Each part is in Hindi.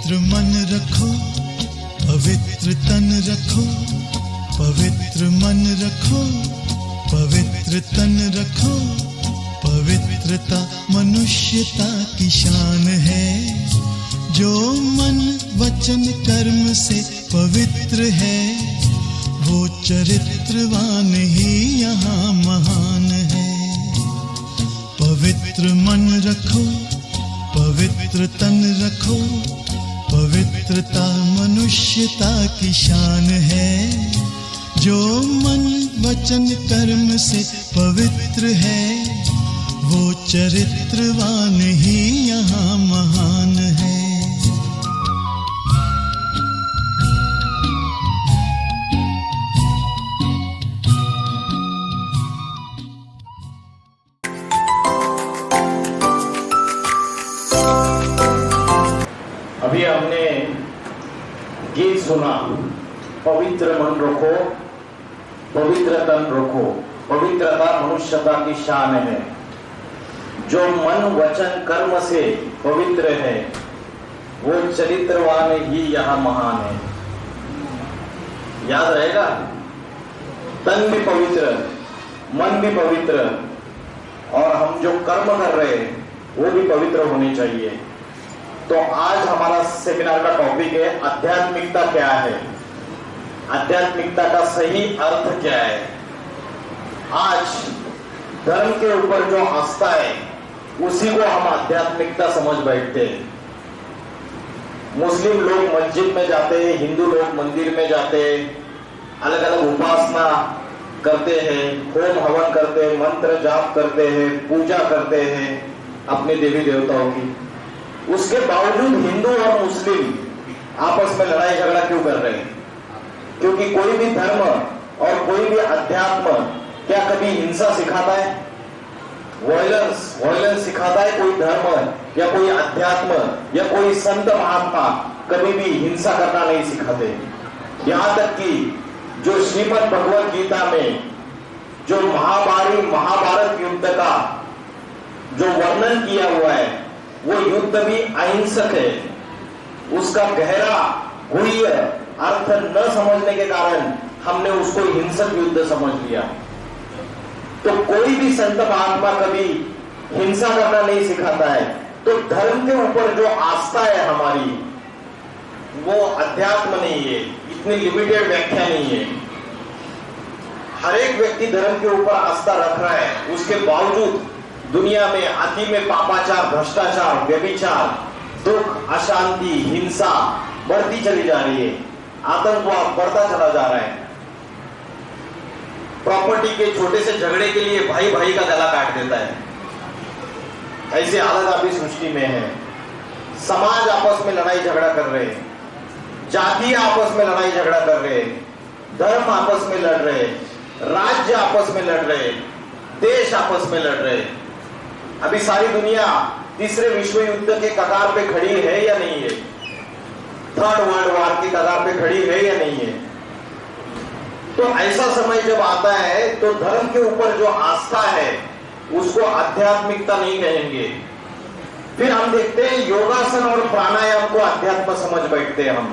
पवित्र मन रखो, पवित्र तन रखो, पवित्र मन रखो, पवित्र तन रखो। पवित्रता मनुष्यता की शान है, जो मन वचन कर्म से पवित्र है, वो चरित्रवान ही यहाँ महान है। पवित्र मन रखो, पवित्र तन रखो, पवित्रता मनुष्यता की शान है, जो मन वचन कर्म से पवित्र है, वो चरित्रवान ही यहाँ महान है। अभी हमने गीत सुना, पवित्र मन रखो, पवित्र तन रखो, पवित्रता मनुष्यता की शान है, जो मन वचन कर्म से पवित्र है, वो चरित्रवान ही यहाँ महान है। याद रहेगा, तन भी पवित्र, मन भी पवित्र, और हम जो कर्म कर रहे हैं वो भी पवित्र होने चाहिए। तो आज हमारा सेमिनार का टॉपिक है आध्यात्मिकता क्या है, आध्यात्मिकता का सही अर्थ क्या है। आज धर्म के ऊपर जो आस्था है उसी को हम आध्यात्मिकता समझ बैठते हैं। मुस्लिम लोग मस्जिद में जाते हैं, हिंदू लोग मंदिर में जाते हैं, अलग अलग उपासना करते हैं, होम हवन करते हैं, मंत्र जाप करते हैं, पूजा करते हैं अपने देवी देवताओं की। उसके बावजूद हिंदू और मुस्लिम आपस में लड़ाई झगड़ा क्यों कर रहे हैं? क्योंकि कोई भी धर्म और कोई भी अध्यात्म क्या कभी हिंसा सिखाता है? वॉयलेंस सिखाता है कोई धर्म या कोई अध्यात्म या कोई संत महात्मा? कभी भी हिंसा करना नहीं सिखाते। यहां तक कि जो श्रीमद् भगवत गीता में जो महाभारत युद्ध का जो वर्णन किया हुआ है, वो युद्ध भी अहिंसक है। उसका गहरा गुह्य अर्थ न समझने के कारण हमने उसको हिंसक युद्ध समझ लिया। तो कोई भी संत महात्मा कभी हिंसा करना नहीं सिखाता है। तो धर्म के ऊपर जो आस्था है हमारी, वो अध्यात्म नहीं है, इतनी लिमिटेड व्याख्या नहीं है। हर एक व्यक्ति धर्म के ऊपर आस्था रख रहा है, उसके बावजूद दुनिया में अति में पापाचार, भ्रष्टाचार, व्यभिचार, दुख, अशांति, हिंसा बढ़ती चली जा रही है, आतंकवाद बढ़ता चला जा रहा है। प्रॉपर्टी के छोटे से झगड़े के लिए भाई भाई का गला काट देता है। ऐसे हालत अभी सृष्टि में है। समाज आपस में लड़ाई झगड़ा कर रहे हैं, जाति आपस में लड़ाई झगड़ा कर रहे हैं, धर्म आपस में लड़ रहे हैं, राज्य आपस में लड़ रहे हैं, देश आपस में लड़ रहे हैं। अभी सारी दुनिया तीसरे विश्व युद्ध के कगार पे खड़ी है या नहीं है? थर्ड वर्ल्ड वॉर की कगार पे खड़ी है या नहीं है? तो ऐसा समय जब आता है तो धर्म के ऊपर जो आस्था है उसको आध्यात्मिकता नहीं कहेंगे। फिर हम देखते हैं योगासन और प्राणायाम को अध्यात्म समझ बैठते हैं हम।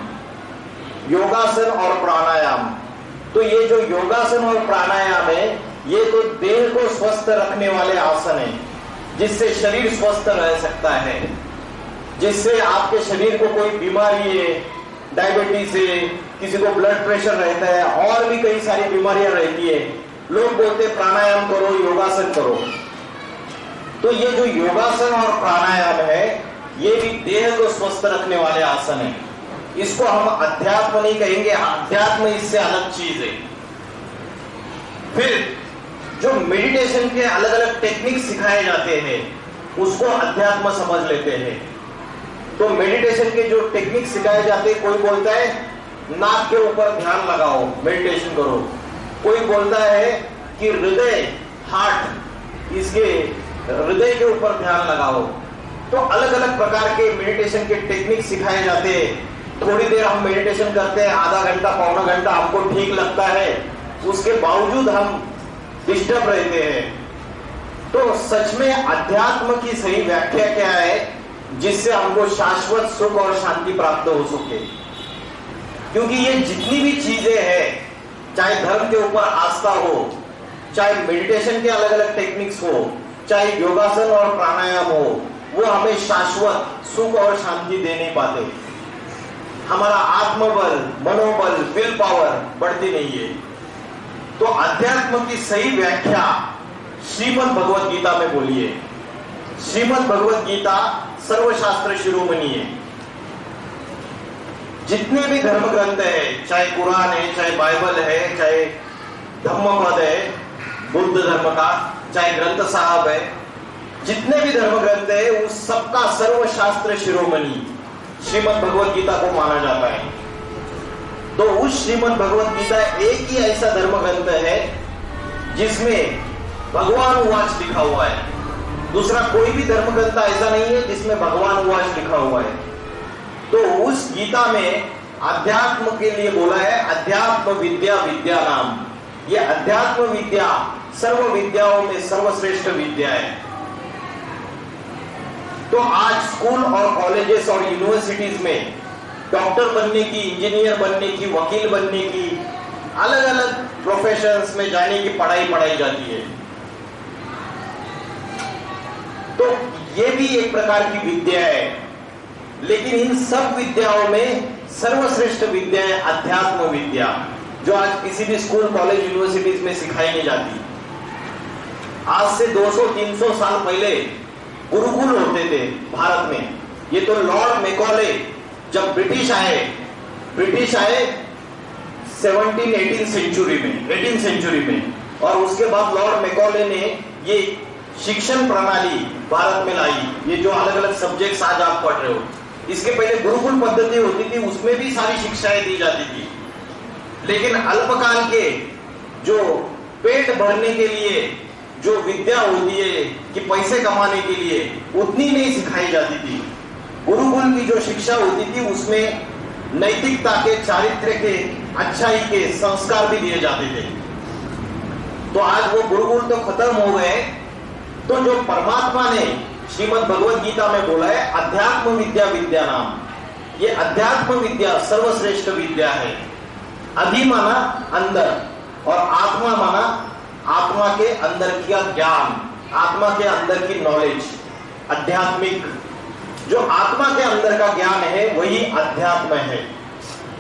योगासन और प्राणायाम, तो ये जो योगासन और प्राणायाम है, ये तो देह को स्वस्थ रखने वाले आसन है, जिससे शरीर स्वस्थ रह सकता है, जिससे आपके शरीर को कोई बीमारी है, डायबिटीज है, किसी को ब्लड प्रेशर रहता है, और भी कई सारी बीमारियां रहती है। लोग बोलते हैं प्राणायाम करो, योगासन करो। तो ये जो योगासन और प्राणायाम है, ये भी देह को स्वस्थ रखने वाले आसन है। इसको हम अध्यात्म नहीं कहेंगे, अध्यात्म इससे अलग चीज है। फिर जो मेडिटेशन के अलग अलग टेक्निक सिखाए जाते हैं, उसको अध्यात्म समझ लेते हैं। तो मेडिटेशन के जो टेक्निक सिखाए जाते हैं, कोई बोलता है नाक के ऊपर ध्यान लगाओ, मेडिटेशन करो। कोई बोलता है कि हार्ट, इसके हृदय के ऊपर ध्यान लगाओ। तो अलग अलग प्रकार के मेडिटेशन के टेक्निक सिखाए जाते हैं। थोड़ी देर हम मेडिटेशन करते हैं, आधा घंटा पौना घंटा हमको ठीक लगता है, उसके बावजूद हम डिस्टर्ब रहते हैं। तो सच में अध्यात्म की सही व्याख्या क्या है? जिससे हमको शाश्वत सुख और शांति प्राप्त हो सके। क्योंकि ये जितनी भी चीजें हैं, चाहे धर्म के ऊपर आस्था हो, चाहे मेडिटेशन के अलग अलग टेक्निक्स हो, चाहे योगासन और प्राणायाम हो, वो हमें शाश्वत सुख और शांति दे नहीं पाते। हमारा आत्मबल, मनोबल, विल पावर बढ़ती नहीं है। तो अध्यात्म की सही व्याख्या श्रीमद् भगवत गीता में बोली है। श्रीमद् भगवत गीता सर्वशास्त्र शिरोमणि है। जितने भी धर्म ग्रंथ है, चाहे कुरान है, चाहे बाइबल है, चाहे धम्मपद है बुद्ध धर्म का, चाहे ग्रंथ साहब है, जितने भी धर्म ग्रंथ है उस सबका सर्वशास्त्र शिरोमणि श्रीमद् भगवत गीता को माना जाता है। तो उस श्रीमद् भगवत गीता एक ही ऐसा धर्म ग्रंथ है जिसमें भगवान उवाच लिखा हुआ है। दूसरा कोई भी धर्म ग्रंथ ऐसा नहीं है जिसमें भगवान उवाच लिखा हुआ है। तो उस गीता में अध्यात्म के लिए बोला है, अध्यात्म विद्या विद्या नाम। ये अध्यात्म विद्या सर्व विद्याओं में सर्वश्रेष्ठ विद्या है। तो आज स्कूल और कॉलेजेस और यूनिवर्सिटीज में डॉक्टर बनने की, इंजीनियर बनने की, वकील बनने की, अलग अलग प्रोफेशंस में जाने की पढ़ाई जाती है। तो ये भी एक प्रकार की विद्या है, लेकिन इन सब विद्याओं में सर्वश्रेष्ठ विद्या है अध्यात्म विद्या, जो आज किसी भी स्कूल, कॉलेज, यूनिवर्सिटीज में सिखाई नहीं जाती। आज से 200-300 साल पहले गुरुकुल होते थे भारत में। ये तो लॉर्ड मैकॉले जब ब्रिटिश आए 17-18 सेंचुरी में, और उसके बाद लॉर्ड मैकॉले ने ये शिक्षण प्रणाली भारत में लाई। ये जो अलग अलग सब्जेक्ट्स आज आप पढ़ रहे हो, इसके पहले गुरुकुल पद्धति होती थी, उसमें भी सारी शिक्षाएं दी जाती थी। लेकिन अल्पकाल के जो पेट भरने के लिए जो विद्या होती है कि पैसे कमाने के लिए, उतनी नहीं सिखाई जाती थी। गुरुकुल की जो शिक्षा होती थी उसमें नैतिकता के, चारित्र्य के, अच्छाई के संस्कार भी दिए जाते थे। तो आज वो गुरुकुल तो खत्म हो गए। तो जो परमात्मा ने श्रीमद् भगवत गीता में बोला है अध्यात्म विद्या विद्या नाम, ये अध्यात्म विद्या सर्वश्रेष्ठ विद्या है। अधि माना अंदर और आत्मा माना आत्मा के अंदर का ज्ञान, आत्मा के अंदर की नॉलेज। आध्यात्मिक जो आत्मा के अंदर का ज्ञान है वही अध्यात्म है।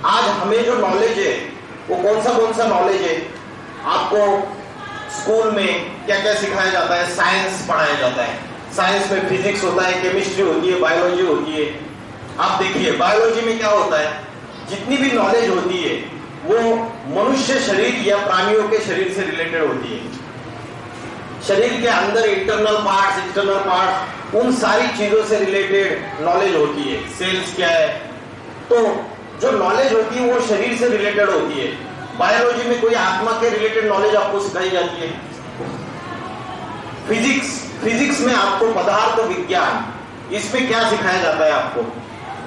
आज हमें जो नॉलेज है वो कौन सा नॉलेज है? आपको स्कूल में क्या क्या सिखाया जाता है? साइंस पढ़ाया जाता है। साइंस में फिजिक्स होता है, केमिस्ट्री होती है, बायोलॉजी होती है। आप देखिए बायोलॉजी में क्या होता है, जितनी भी नॉलेज होती है वो मनुष्य शरीर या प्राणियों के शरीर से रिलेटेड होती है। शरीर के अंदर इंटरनल पार्ट्स, एक्सटर्नल पार्ट्स, उन सारी चीजों से रिलेटेड नॉलेज होती है। सेल्स क्या है, तो जो नॉलेज होती है वो शरीर से रिलेटेड होती है। बायोलॉजी में कोई आत्मा के रिलेटेड नॉलेज आपको सिखाई जाती है। फिजिक्स में आपको पदार्थ विज्ञान, इसमें क्या सिखाया जाता है आपको?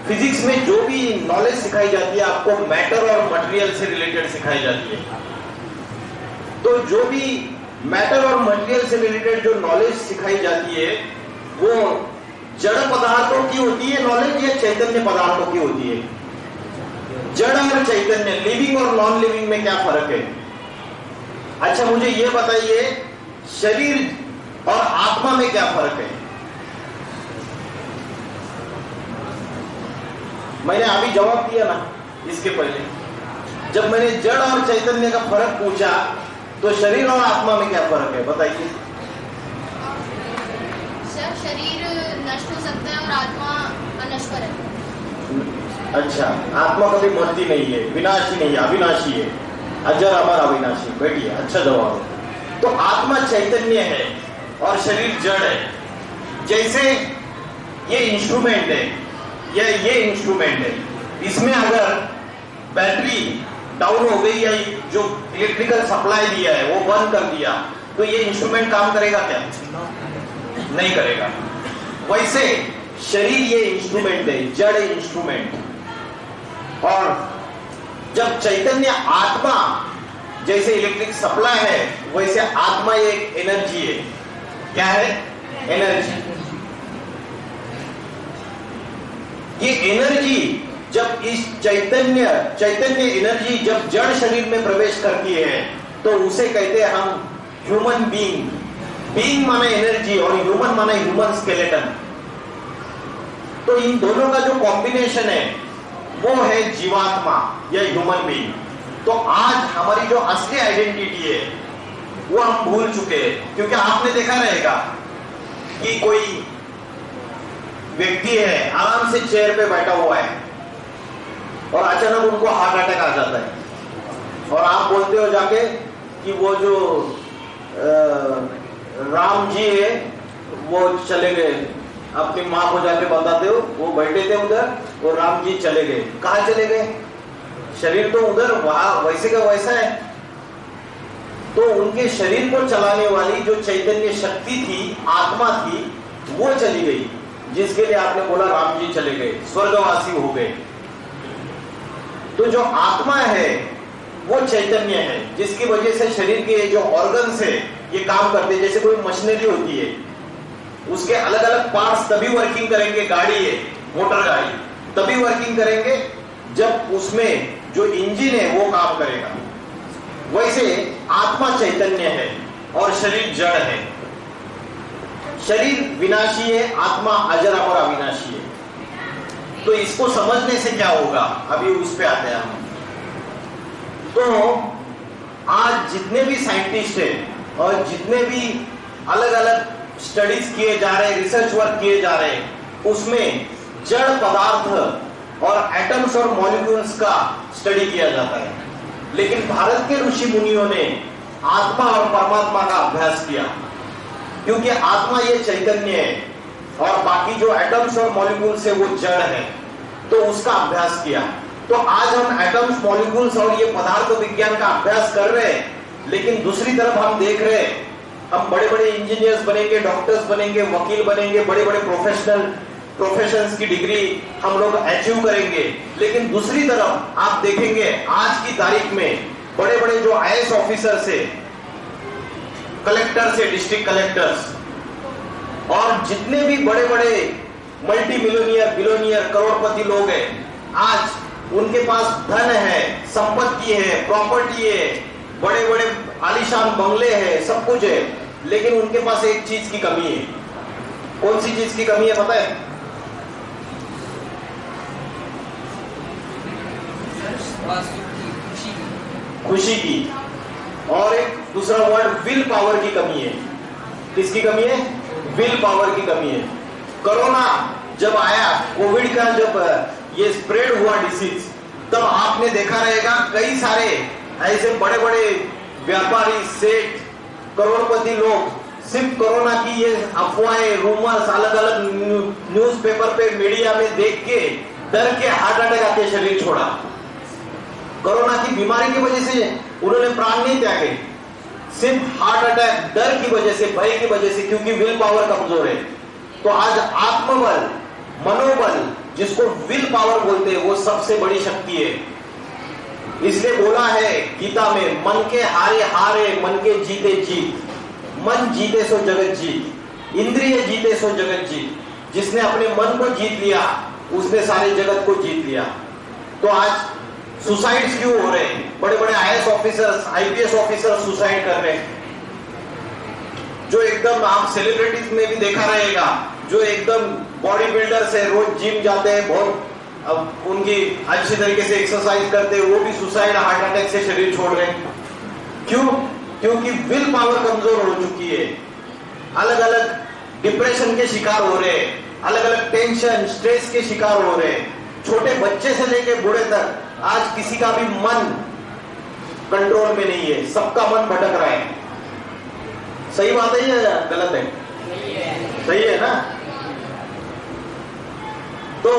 फिजिक्स में जो भी नॉलेज सिखाई जाती है आपको मैटर और मटेरियल से रिलेटेड सिखाई जाती है। तो जो भी मैटर और मटेरियल से रिलेटेड जो नॉलेज सिखाई जाती है वो जड़ पदार्थों की होती है नॉलेज या चैतन्य पदार्थों की होती है? जड़ और चैतन्य, लिविंग और नॉन लिविंग में क्या फर्क है? अच्छा मुझे ये बताइए, शरीर और आत्मा में क्या फर्क है? मैंने अभी जवाब दिया ना इसके पहले। जब मैंने जड़ और चैतन्य का फर्क पूछा तो शरीर और आत्मा में क्या फर्क है बताइए? सर शरीर नष्ट हो सकता है और आत्मा अनश्वर है। अच्छा, आत्मा कभी मरती नहीं है, विनाशी नहीं है, अविनाशी है, अजर अमर अविनाशी। बैठिए, अच्छा जवाब है। तो आत्मा चैतन्य है और शरीर जड़ है। जैसे ये इंस्ट्रूमेंट है, ये इंस्ट्रूमेंट है, इसमें अगर बैटरी डाउन हो गई या जो इलेक्ट्रिकल सप्लाई दिया है वो बंद कर दिया तो ये इंस्ट्रूमेंट काम करेगा क्या? नहीं करेगा। वैसे शरीर ये इंस्ट्रूमेंट है, जड़ इंस्ट्रूमेंट। और जब चैतन्य आत्मा जैसे इलेक्ट्रिक सप्लाई है वैसे आत्मा एक एनर्जी है। क्या है? एनर्जी। ये एनर्जी जब इस चैतन्य एनर्जी जब जड़ शरीर में प्रवेश करती है तो उसे कहते हैं हम ह्यूमन बीइंग। बीइंग माना एनर्जी और ह्यूमन माना ह्यूमन स्केलेटन। तो इन दोनों का जो कॉम्बिनेशन है वो है जीवात्मा या ह्यूमन बीइंग। तो आज हमारी जो असली आइडेंटिटी है वो हम भूल चुके हैं, क्योंकि आपने देखा रहेगा कि कोई व्यक्ति है आराम से चेयर पे बैठा हुआ है और अचानक उनको हार्ट अटैक आ जाता है और आप बोलते हो जाके कि वो जो राम जी है वो चले गए, अपनी माँ को जाके बताते हो वो बैठे थे उधर और राम जी चले गए। कहाँ चले गए? शरीर तो उधर वहां वैसे का वैसा है। तो उनके शरीर को चलाने वाली जो चैतन्य शक्ति थी, आत्मा थी, वो चली गई, जिसके लिए आपने बोला राम जी चले गए, स्वर्गवासी हो गए। तो जो आत्मा है वो चैतन्य है, जिसकी वजह से शरीर के जो ऑर्गन्स है ये काम करते हैं। जैसे कोई मशीनरी होती है, उसके अलग अलग पार्ट्स तभी वर्किंग करेंगे, गाड़ी है मोटर गाड़ी तभी वर्किंग करेंगे जब उसमें जो इंजन है वो काम करेगा। वैसे आत्मा चैतन्य है और शरीर जड़ है। शरीर विनाशी है, आत्मा अजर अमर अविनाशी है। तो इसको समझने से क्या होगा, अभी उस पे आते हैं हम। तो आज जितने भी साइंटिस्ट हैं और जितने भी अलग अलग स्टडीज किए जा रहे हैं, रिसर्च वर्क किए जा रहे हैं, उसमें जड़ पदार्थ और एटम्स और मॉलिक्यूल्स का स्टडी किया जाता है। लेकिन भारत के ऋषि मुनियों ने आत्मा और परमात्मा का अभ्यास किया, क्योंकि आत्मा ये चैतन्य है और बाकी जो एटम्स और मॉलिक्यूल्स है वो जड़ है, तो उसका अभ्यास किया। तो आज हम एटम्स, मॉलिक्यूल्स और ये पदार्थ विज्ञान का अभ्यास कर रहे हैं, लेकिन दूसरी तरफ हम देख रहे हैं हम बड़े बड़े इंजीनियर्स बनेंगे, डॉक्टर्स बनेंगे, वकील बनेंगे, बड़े बड़े प्रोफेशंस की डिग्री हम लोग अचीव करेंगे। लेकिन दूसरी तरफ आप देखेंगे आज की तारीख में बड़े बड़े जो आईएएस ऑफिसर्स है, कलेक्टर्स है, डिस्ट्रिक्ट कलेक्टर्स, और जितने भी बड़े बड़े मल्टी मिलियनियर, बिलियनियर, करोड़पति लोग हैं, आज उनके पास धन है, संपत्ति है, प्रॉपर्टी है, बड़े बड़े आलीशान बंगले हैं, सब कुछ है, लेकिन उनके पास एक चीज की कमी है। कौन सी चीज की कमी है पता है? खुशी की। और एक दूसरा वर्ड विल पावर की कमी है। किसकी कमी है? विल पावर की कमी है। कोरोना जब आया, कोविड का जब ये स्प्रेड हुआ डिसीज, तब आपने देखा रहेगा कई सारे ऐसे बड़े बड़े व्यापारी, सेठ, करोड़पति लोग सिर्फ कोरोना की ये अफवाहें, रूमर्स अलग अलग न्यूज़पेपर पे, मीडिया में देख के डर के हार्ट अटैक आके शरीर छोड़ा। कोरोना की बीमारी की वजह से उन्होंने प्राण नहीं त्यागे, सिर्फ हार्ट अटैक, डर की वजह से, भय की वजह से, क्योंकि विल पावर कमजोर है। तो आज आत्मबल, मनोबल, जिसको विल पावर बोलते हैं, वो सबसे बड़ी शक्ति है। इसलिए बोला है गीता में, मन के हारे हारे, मन के जीते जीत। मन जीते सो जगत जीत, इंद्रिय जीते सो जगत जीत। जिसने अपने मन को जीत लिया उसने सारे जगत को जीत लिया। तो आज सुसाइड्स क्यों हो रहे हैं? बड़े बड़े IAS officers, IPS officers suicide कर रहे हैं। जो एकदम आप सेलिब्रिटीज में भी देखा रहेगा, जो एकदम बॉडी बिल्डर्स है, रोज जिम जाते हैं, बहुत अब उनकी अच्छी तरीके से एक्सरसाइज करते हैं, वो भी सुसाइड, हार्ट अटैक से शरीर छोड़ रहे हैं। क्यों? क्योंकि विल पावर कमजोर हो चुकी है। अलग अलग डिप्रेशन के शिकार हो रहे हैं, अलग अलग टेंशन, स्ट्रेस के शिकार हो रहे हैं। छोटे बच्चे से लेकर बूढ़े तक आज किसी का भी मन कंट्रोल में नहीं है, सबका मन भटक रहा है। सही बात है या गलत है? सही है ना? तो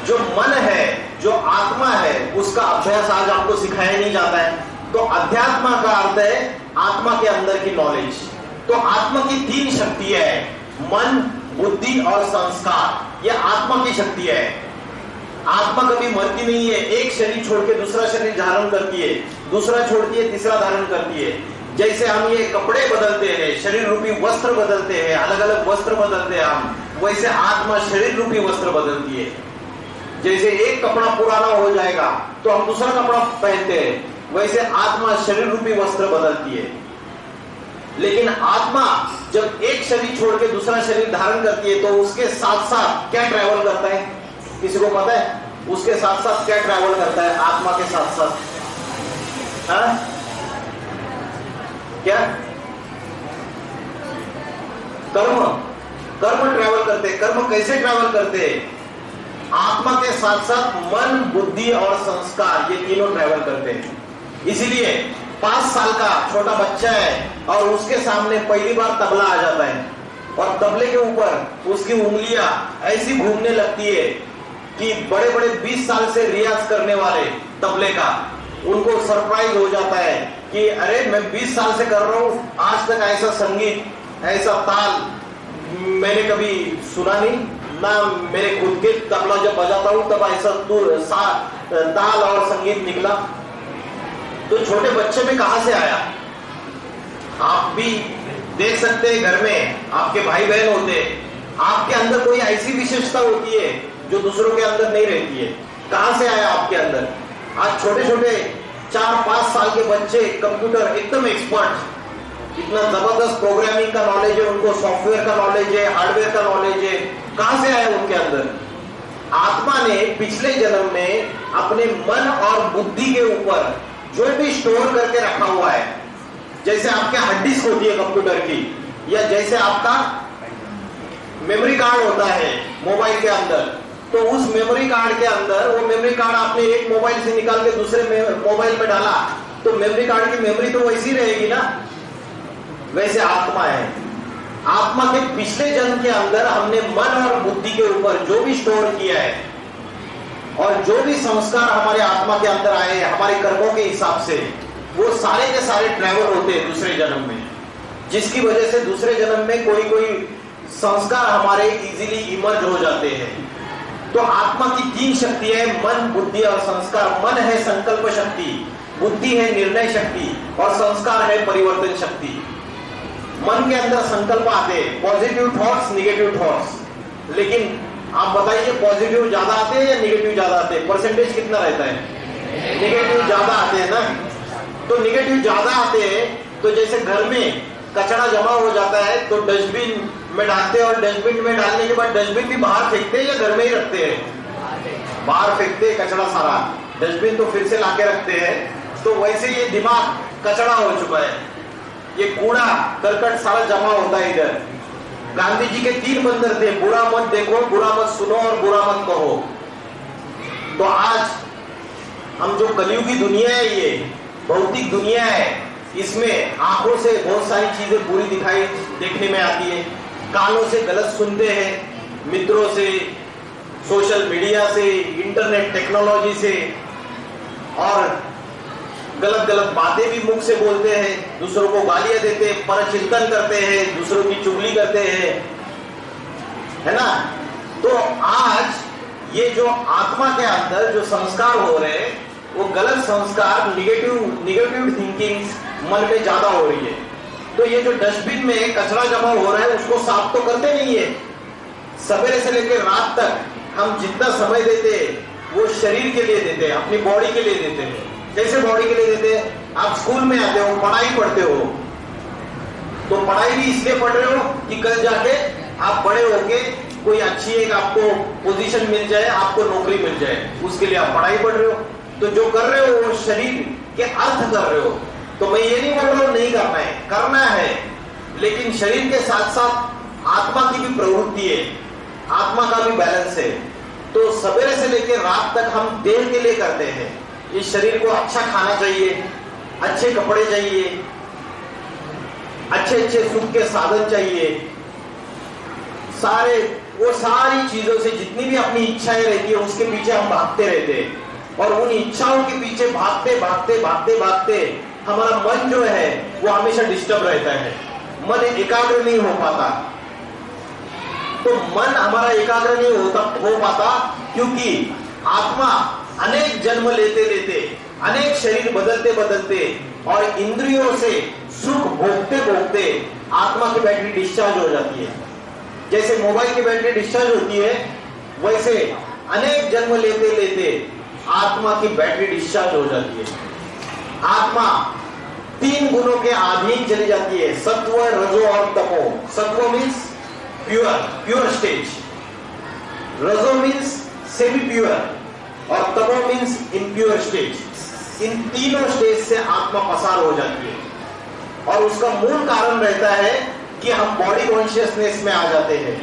जो मन है, जो आत्मा है, उसका अभ्यास आज आपको सिखाया नहीं जाता है। तो अध्यात्म का अर्थ है आत्मा के अंदर की नॉलेज। तो आत्मा की तीन शक्तियां है, मन, बुद्धि और संस्कार। ये आत्मा की शक्ति है। आत्मा कभी मरती नहीं है। एक शरीर छोड़ के दूसरा शरीर धारण करती है, दूसरा छोड़ती है, तीसरा धारण करती है। जैसे हम ये कपड़े बदलते हैं, शरीर रूपी वस्त्र बदलते हैं, अलग अलग वस्त्र बदलते हैं हम, वैसे आत्मा शरीर रूपी वस्त्र बदलती है। जैसे एक कपड़ा पुराना हो जाएगा तो हम दूसरा कपड़ा पहनते हैं, वैसे आत्मा शरीर रूपी वस्त्र बदलती है। लेकिन आत्मा जब एक शरीर छोड़ के दूसरा शरीर धारण करती है तो उसके साथ साथ क्या ट्रैवल करता है, किसी को पता है? उसके साथ साथ क्या ट्रैवल करता है आत्मा के साथ साथ? हाँ? क्या? कर्म ट्रैवल करते हैं। कर्म कैसे ट्रैवल करते हैं? आत्मा के साथ साथ मन, बुद्धि और संस्कार, ये तीनों ट्रैवल करते हैं। इसीलिए 5 साल का छोटा बच्चा है और उसके सामने पहली बार तबला आ जाता है और तबले के ऊपर उसकी उंगलियां ऐसी घूमने लगती है कि बड़े बड़े 20 साल से रियाज करने वाले तबले का उनको सरप्राइज हो जाता है कि अरे मैं 20 साल से कर रहा हूं, आज तक ऐसा संगीत, ऐसा ताल मैंने कभी सुना नहीं ना। मेरे खुद के तबला जब बजाता हूं तब ऐसा ताल और संगीत निकला। तो छोटे बच्चे में कहां से आया? आप भी देख सकते हैं, घर में आपके भाई बहन होते, आपके अंदर कोई ऐसी विशेषता होती है जो दूसरों के अंदर नहीं रहती है। कहां से आया आपके अंदर? आज छोटे छोटे 4-5 साल के बच्चे कंप्यूटर एकदम एक्सपर्ट, इतना जबरदस्त प्रोग्रामिंग का नॉलेज है उनको, सॉफ्टवेयर का नॉलेज है, हार्डवेयर का नॉलेज है। कहां से आया उनके अंदर? आत्मा ने पिछले जन्म में अपने मन और बुद्धि के ऊपर जो भी स्टोर करके रखा हुआ है, जैसे आपके हार्ड डिस्क होती है कंप्यूटर की, या जैसे आपका मेमोरी कार्ड होता है मोबाइल के अंदर, तो उस मेमोरी कार्ड के अंदर वो मेमोरी कार्ड आपने एक मोबाइल से निकाल के दूसरे मोबाइल में डाला तो मेमोरी कार्ड की मेमोरी तो वैसी रहेगी ना। वैसे आत्मा है। आत्मा के पिछले जन्म के अंदर हमने मन और बुद्धि के ऊपर जो भी स्टोर किया है और जो भी संस्कार हमारे आत्मा के अंदर आए हैं हमारे कर्मों के हिसाब से, वो सारे के सारे ट्रैवल होते हैं दूसरे जन्म में, जिसकी वजह से दूसरे जन्म में कोई कोई संस्कार हमारे इजीली इमर्ज हो जाते हैं। तो आत्मा की 3 शक्ति है, मन, बुद्धि और संस्कार। मन है संकल्प शक्ति, बुद्धि है निर्णय शक्ति और संस्कार है परिवर्तन शक्ति। मन के अंदर संकल्प आते हैं, पॉजिटिव थॉट्स, निगेटिव थॉट्स। लेकिन आप बताइए पॉजिटिव ज्यादा आते हैं या निगेटिव ज्यादा आते हैं? परसेंटेज कितना रहता है? निगेटिव ज्यादा आते हैं ना। तो निगेटिव ज्यादा आते हैं तो जैसे घर में कचरा जमा हो जाता है तो डस्टबिन में डालते हैं और डस्टबिन में डालने के बाद डस्टबिन भी बाहर फेंकते हैं या घर में ही रखते हैं? बाहर फेंकते हैं कचरा सारा, डस्टबिन तो फिर से लाके रखते हैं। तो वैसे ये दिमाग कचरा हो चुका है, ये कूड़ा करकट सारा जमा होता है इधर। गांधी जी के 3 मंत्र थे, बुरा मत देखो, बुरा मत सुनो और बुरा मत कहो। तो आज हम जो कलयुगी दुनिया है, ये भौतिक दुनिया है, इसमें आंखों से बहुत सारी चीजें बुरी दिखाई देखने में आती है, कानों से गलत सुनते हैं, मित्रों से, सोशल मीडिया से, इंटरनेट टेक्नोलॉजी से, और गलत गलत बातें भी मुख से बोलते हैं, दूसरों को गालियां देते हैं, परचिंतन करते हैं, दूसरों की चुगली करते हैं, है ना। तो आज ये जो आत्मा के अंदर जो संस्कार हो रहे हैं वो गलत संस्कार, निगेटिव थिंकिंग मन में ज्यादा हो रही है। तो ये जो डस्टबिन में कचरा जमा हो रहा है उसको साफ तो करते नहीं है। सवेरे से लेकर रात तक हम जितना समय देते हैं वो शरीर के लिए देते हैं, अपनी बॉडी के लिए देते हैं। कैसे बॉडी के लिए देते हैं? आप स्कूल में आते हो, पढ़ाई पढ़ते हो, तो पढ़ाई भी इसलिए पढ़ रहे हो कि कल जाके आप बड़े होके कोई अच्छी एक आपको पोजीशन मिल जाए, आपको नौकरी मिल जाए, उसके लिए आप पढ़ाई पढ़ रहे हो। तो जो कर रहे हो वो शरीर के अर्थ कर रहे हो। तो मैं ये नहीं बोल रहा हूं नहीं करना है, करना है, लेकिन शरीर के साथ साथ आत्मा की भी प्रवृत्ति है, आत्मा का भी बैलेंस है। तो सवेरे से लेकर रात तक हम देह के लिए करते हैं। इस शरीर को अच्छा खाना चाहिए, अच्छे कपड़े चाहिए, अच्छे अच्छे सुख के साधन चाहिए, वो सारी चीजों से जितनी भी अपनी इच्छाएं रहती है उसके पीछे हम भागते रहते हैं। और उन इच्छाओं के पीछे भागते भागते भागते भागते हमारा मन जो है वो हमेशा डिस्टर्ब रहता है, मन एकाग्र नहीं हो पाता। तो मन हमारा एकाग्र नहीं हो पाता क्योंकि आत्मा अनेक जन्म लेते लेते, अनेक शरीर बदलते बदलते और इंद्रियों से सुख भोगते भोगते आत्मा की बैटरी डिस्चार्ज हो जाती है। जैसे मोबाइल की बैटरी डिस्चार्ज होती है, वैसे अनेक जन्म लेते लेते आत्मा की बैटरी डिस्चार्ज हो जाती है। आत्मा 3 गुणों के अधीन चली जाती है, सत्व, रजो और तमो। सत्व मीन्स प्योर स्टेज, रजो मीन्स सेमी प्योर और तमो मीन्स इम्प्योर स्टेज। इन तीनों स्टेज से आत्मा पसार हो जाती है और उसका मूल कारण रहता है कि हम बॉडी कॉन्शियसनेस में आ जाते हैं,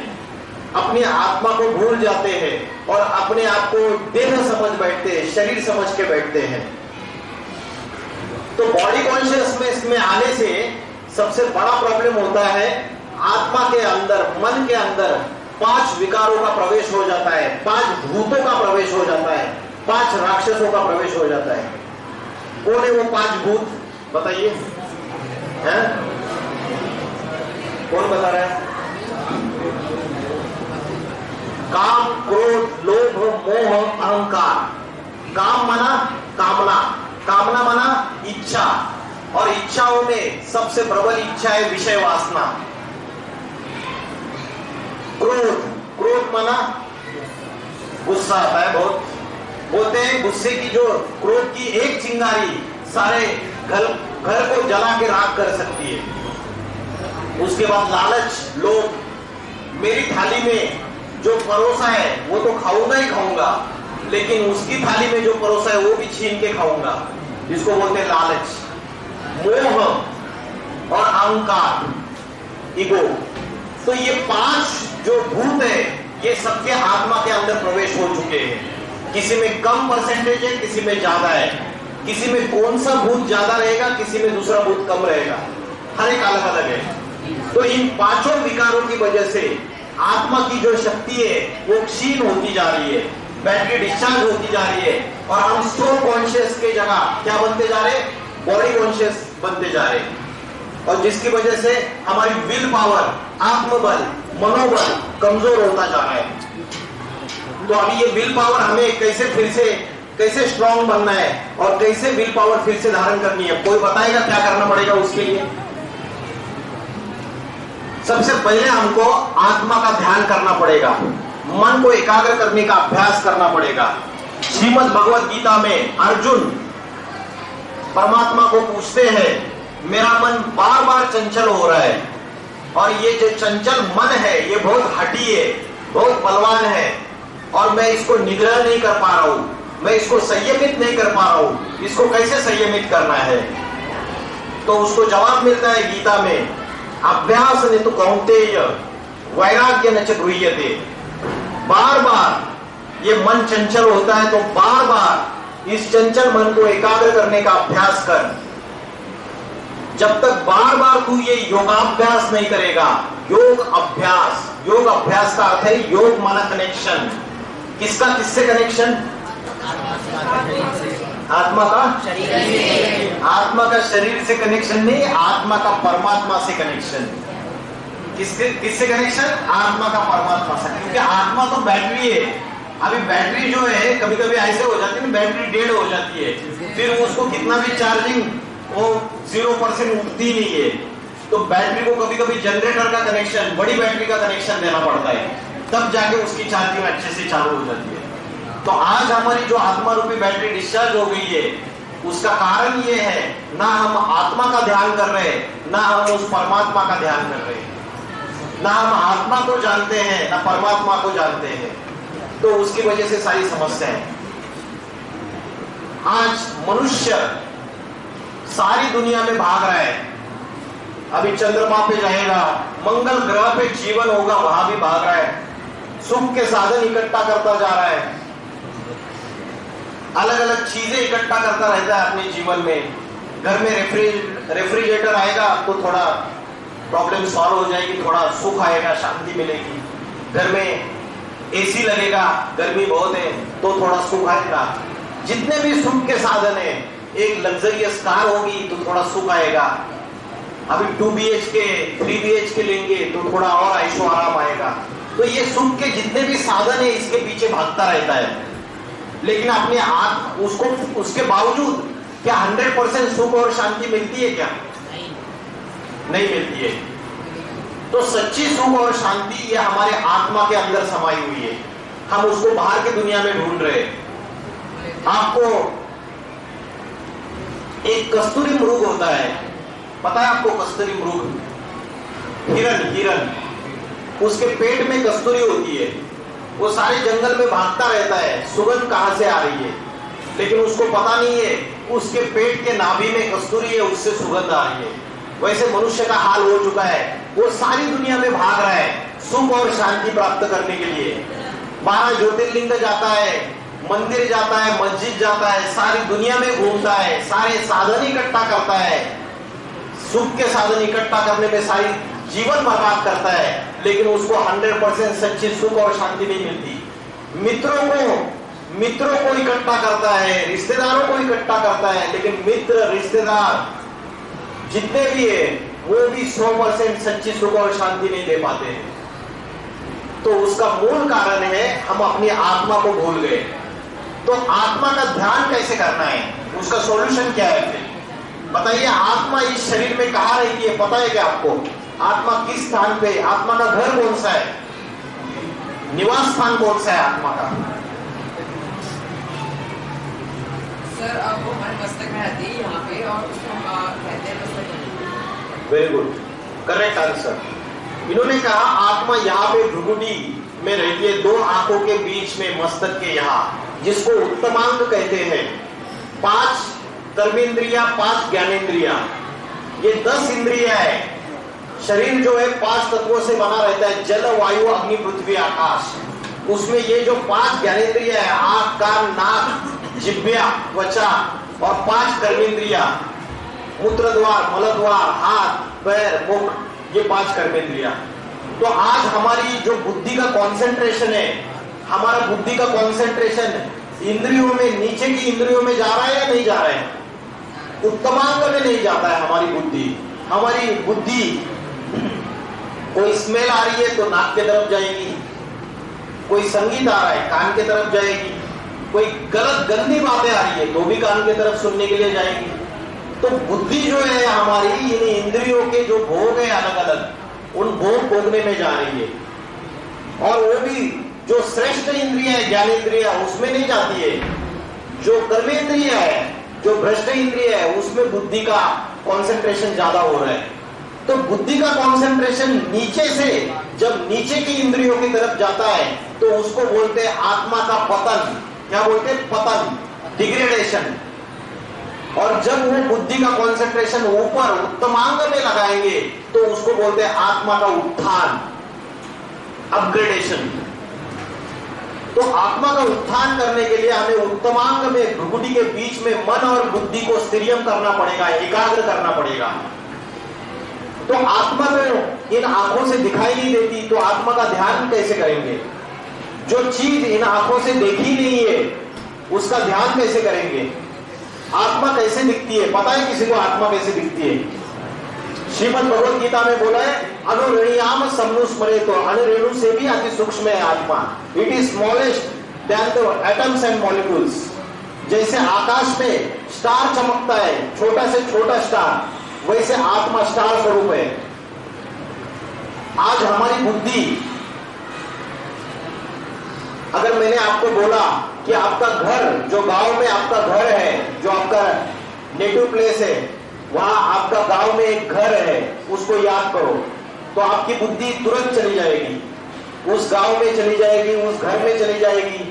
अपनी आत्मा को भूल जाते हैं और अपने आप को देह समझ बैठते हैं, शरीर समझ के बैठते हैं। तो बॉडी कॉन्शियसनेस में आने से सबसे बड़ा प्रॉब्लम होता है, आत्मा के अंदर, मन के अंदर 5 विकारों का प्रवेश हो जाता है, 5 भूतों का प्रवेश हो जाता है, 5 राक्षसों का प्रवेश हो जाता है। कौन है वो 5 भूत, बताइए? हैं? कौन बता रहा है? काम, क्रोध, लोभ, मोह, अहंकार। काम माना कामना, कामना माना इच्छा, और इच्छाओं में सबसे प्रबल इच्छा है विषय वासना। क्रोध, क्रोध माना गुस्सा आता है बहुत। बोलते हैं गुस्से की जो, क्रोध की एक चिंगारी सारे घर को जला के राख कर सकती है। उसके बाद लालच, लोभ, मेरी थाली में जो परोसा है वो तो खाऊंगा ही खाऊंगा, लेकिन उसकी थाली में जो परोसा है वो भी छीन के खाऊंगा, जिसको बोलते हैं लालच। मोह और अहंकार, ईगो। तो ये 5 जो भूत है ये सबके आत्मा के अंदर प्रवेश हो चुके हैं। किसी में कम परसेंटेज है, किसी में ज्यादा है, किसी में कौन सा भूत ज्यादा रहेगा, किसी में दूसरा भूत कम रहेगा, हर एक अलग अलग है। तो इन 5 विकारों की वजह से आत्मा की जो शक्ति है वो क्षीण होती जा रही है, बैटरी डिस्चार्ज होती जा रही है और हम सोल कॉन्शियस के जगह क्या बनते जा रहे हैं? बॉडी कॉन्शियस बनते जा रहे हैं। और जिसकी वजह से हमारी विल पावर, आत्मबल, मनोबल कमजोर होता जा रहा है। तो अभी ये विल पावर हमें कैसे स्ट्रांग बनना है और कैसे विल पावर फिर से धारण करनी है, कोई बताएगा क्या करना पड़ेगा उसके लिए? सबसे पहले हमको आत्मा का ध्यान करना पड़ेगा, मन को एकाग्र करने का अभ्यास करना पड़ेगा। श्रीमद् भगवत गीता में अर्जुन परमात्मा को पूछते हैं, मेरा मन बार बार चंचल हो रहा है और ये जो चंचल मन है ये बहुत हठी है, बहुत बलवान है और मैं इसको निग्रह नहीं कर पा रहा हूं, मैं इसको संयमित नहीं कर पा रहा हूं, इसको कैसे संयमित करना है? तो उसको जवाब मिलता है गीता में, अभ्यास ने तो कौन्तेय वैराग्य न च गृह्यते। बार बार ये मन चंचल होता है तो बार बार इस चंचल मन को एकाग्र करने का अभ्यास कर। जब तक बार बार तू ये योगाभ्यास नहीं करेगा, योग अभ्यास का अर्थ है योग माना कनेक्शन। किसका किससे कनेक्शन? आत्मा का आत्मा का शरीर से कनेक्शन नहीं, आत्मा का परमात्मा से कनेक्शन। किससे कनेक्शन? आत्मा का परमात्मा से। क्योंकि आत्मा तो बैटरी है। अभी बैटरी जो है कभी कभी ऐसे हो जाती है, बैटरी डेड हो जाती है, फिर उसको कितना भी चार्जिंग वो 0% उठती नहीं है। तो बैटरी को कभी कभी जनरेटर का कनेक्शन, बड़ी बैटरी का कनेक्शन देना पड़ता है, तब जाके उसकी चार्जिंग अच्छे से चालू हो जाती है। तो आज हमारी जो आत्मा रूपी बैटरी डिस्चार्ज हो गई है, उसका कारण ये है, ना हम आत्मा का ध्यान कर रहे हैं, ना हम उस परमात्मा का ध्यान कर रहे हैं, ना हम आत्मा को जानते हैं, ना परमात्मा को जानते हैं। तो उसकी वजह से सारी समस्या है। आज मनुष्य सारी दुनिया में भाग रहा है, अभी चंद्रमा पे जाएगा, मंगल ग्रह पे जीवन होगा, वहां भी भाग रहा है, सुख के साधन इकट्ठा करता जा रहा है, अलग अलग चीजें इकट्ठा करता रहता है अपने जीवन में। घर में रेफ्रिजरेटर आएगा तो थोड़ा प्रॉब्लम सॉल्व हो जाएगी, थोड़ा सुख आएगा, शांति मिलेगी। घर में एसी लगेगा, गर्मी बहुत है तो थोड़ा सुख आएगा। जितने भी सुख के साधन है, एक लग्जरियस कार होगी तो थोड़ा सुख आएगा। अभी 2 BHK 3 BHK लेंगे तो थोड़ा और ऐशो आराम आएगा। तो ये सुख के जितने भी साधन है इसके पीछे भागता रहता है, लेकिन अपने आप उसको, उसके बावजूद क्या 100% सुख और शांति मिलती है? क्या नहीं मिलती है। तो सच्ची सुख और शांति ये हमारे आत्मा के अंदर समाई हुई है, हम उसको बाहर की दुनिया में ढूंढ रहे हैं। आपको एक कस्तूरी मृग होता है, पता है आपको कस्तूरी मृग? हिरन, उसके पेट में कस्तूरी होती है, वो सारे जंगल में भागता रहता है, सुगंध कहां से आ रही है, लेकिन उसको पता नहीं है उसके पेट के नाभि में कस्तूरी है, उससे सुगंध आ रही है। वैसे मनुष्य का हाल हो चुका है, वो सारी दुनिया में भाग रहा है सुख और शांति प्राप्त करने के लिए। 12 ज्योतिर्लिंग जाता है, मंदिर जाता है, मस्जिद जाता है, सारी दुनिया में घूमता है, सारे साधन इकट्ठा करता है, सुख के साधन इकट्ठा करने में सारी जीवन बर्बाद करता है, लेकिन उसको 100% सच्ची सुख और शांति नहीं मिलती। मित्रों को इकट्ठा करता है, रिश्तेदारों को इकट्ठा करता है, लेकिन मित्र रिश्तेदार जितने भी है वो भी 100% सच्ची सुख और शांति नहीं दे पाते हैं। तो उसका मूल कारण है हम अपनी आत्मा को भूल गए। तो आत्मा का ध्यान कैसे करना है, उसका सॉल्यूशन क्या है? फिर बताइए, आत्मा इस शरीर में कहाँ रहती है, पता है क्या आपको? आत्मा किस स्थान पे, आत्मा का घर कौन सा है, निवास स्थान कौन सा है आत्मा का? सर आपको मन मस्तक में रहती है यहाँ पे, और उसको कहते हैं मस्तक। Very good, correct answer. इन्होंने कहा आत्मा यहाँ पे भ्रुकुटी में रहती है, 2 आंखों के बीच में, मस्तक के यहाँ, जिसको उत्तमांग कहते हैं। 5 कर्मेंद्रिया, 5 ज्ञानेंद्रिया, ये 10 इंद्रिया है। शरीर जो है 5 तत्वों से बना रहता है, जल, वायु, अग्नि, पृथ्वी, आकाश। उसमें ये जो 5 ज्ञानेंद्रिया है, आंख, कान, नाक, जिह्वा, त्वचा, और 5 कर्मेंद्रिया, मूत्र द्वार, मल द्वार, हाथ, पैर, मुख, ये 5 कर्मेंद्रिया। तो आज हमारी जो बुद्धि का कंसंट्रेशन है, हमारा बुद्धि का कंसंट्रेशन इंद्रियों में, नीचे की इंद्रियों में जा रहा है या नहीं जा रहा है? उत्तमांग में नहीं जाता है हमारी बुद्धि। कोई स्मेल आ रही है तो नाक के तरफ जाएगी, कोई संगीत आ रहा है कान के तरफ जाएगी, कोई गलत गंदी बातें आ रही है तो भी कान की तरफ सुनने के लिए जाएगी। तो बुद्धि जो है हमारी इन इंद्रियों के जो भोग है अलग अलग, उन भोग भोगने में जा रही है, और वो भी जो श्रेष्ठ इंद्रिया है, ज्ञानेंद्रिया, उसमें नहीं जाती है। जो कर्मेंद्रिय है, जो भ्रष्ट इंद्रिय है, उसमें बुद्धि का कंसंट्रेशन ज्यादा हो रहा है। तो बुद्धि का कंसंट्रेशन नीचे से जब नीचे की इंद्रियों की तरफ जाता है तो उसको बोलते हैं आत्मा का पतन। क्या बोलते हैं? पतन, डिग्रेडेशन। और जब वो बुद्धि का कंसंट्रेशन ऊपर उत्तमांग में लगाएंगे तो उसको बोलते हैं आत्मा का उत्थान, अपग्रेडेशन। तो आत्मा का उत्थान करने के लिए हमें उत्तमांग में, भ्रुकुटी के बीच में मन और बुद्धि को स्थिरियम करना पड़ेगा, एकाग्र करना पड़ेगा। तो आत्मा तो इन आंखों से दिखाई नहीं देती, तो आत्मा का ध्यान कैसे करेंगे? जो चीज इन आंखों से देखी नहीं है उसका ध्यान कैसे करेंगे? आत्मा कैसे दिखती है? पता है किसी को आत्मा कैसे दिखती है? श्रीमद् भगवद गीता में बोला है अनुरेणुयाम समनुस्मरे, तो अनुरेणु से भी अति सूक्ष्म है आत्मा। It is smallest then the atoms and molecules. जैसे आकाश में स्टार चमकता है, छोटा से छोटा स्टार, वैसे आत्मा स्टार स्वरूप है। आज हमारी बुद्धि, अगर मैंने आपको बोला कि आपका घर, जो गांव में आपका घर है, जो आपका नेटिव प्लेस है, वहां आपका गांव में एक घर है, उसको याद करो, तो आपकी बुद्धि तुरंत चली जाएगी, उस गांव में चली जाएगी, उस घर में चली जाएगी,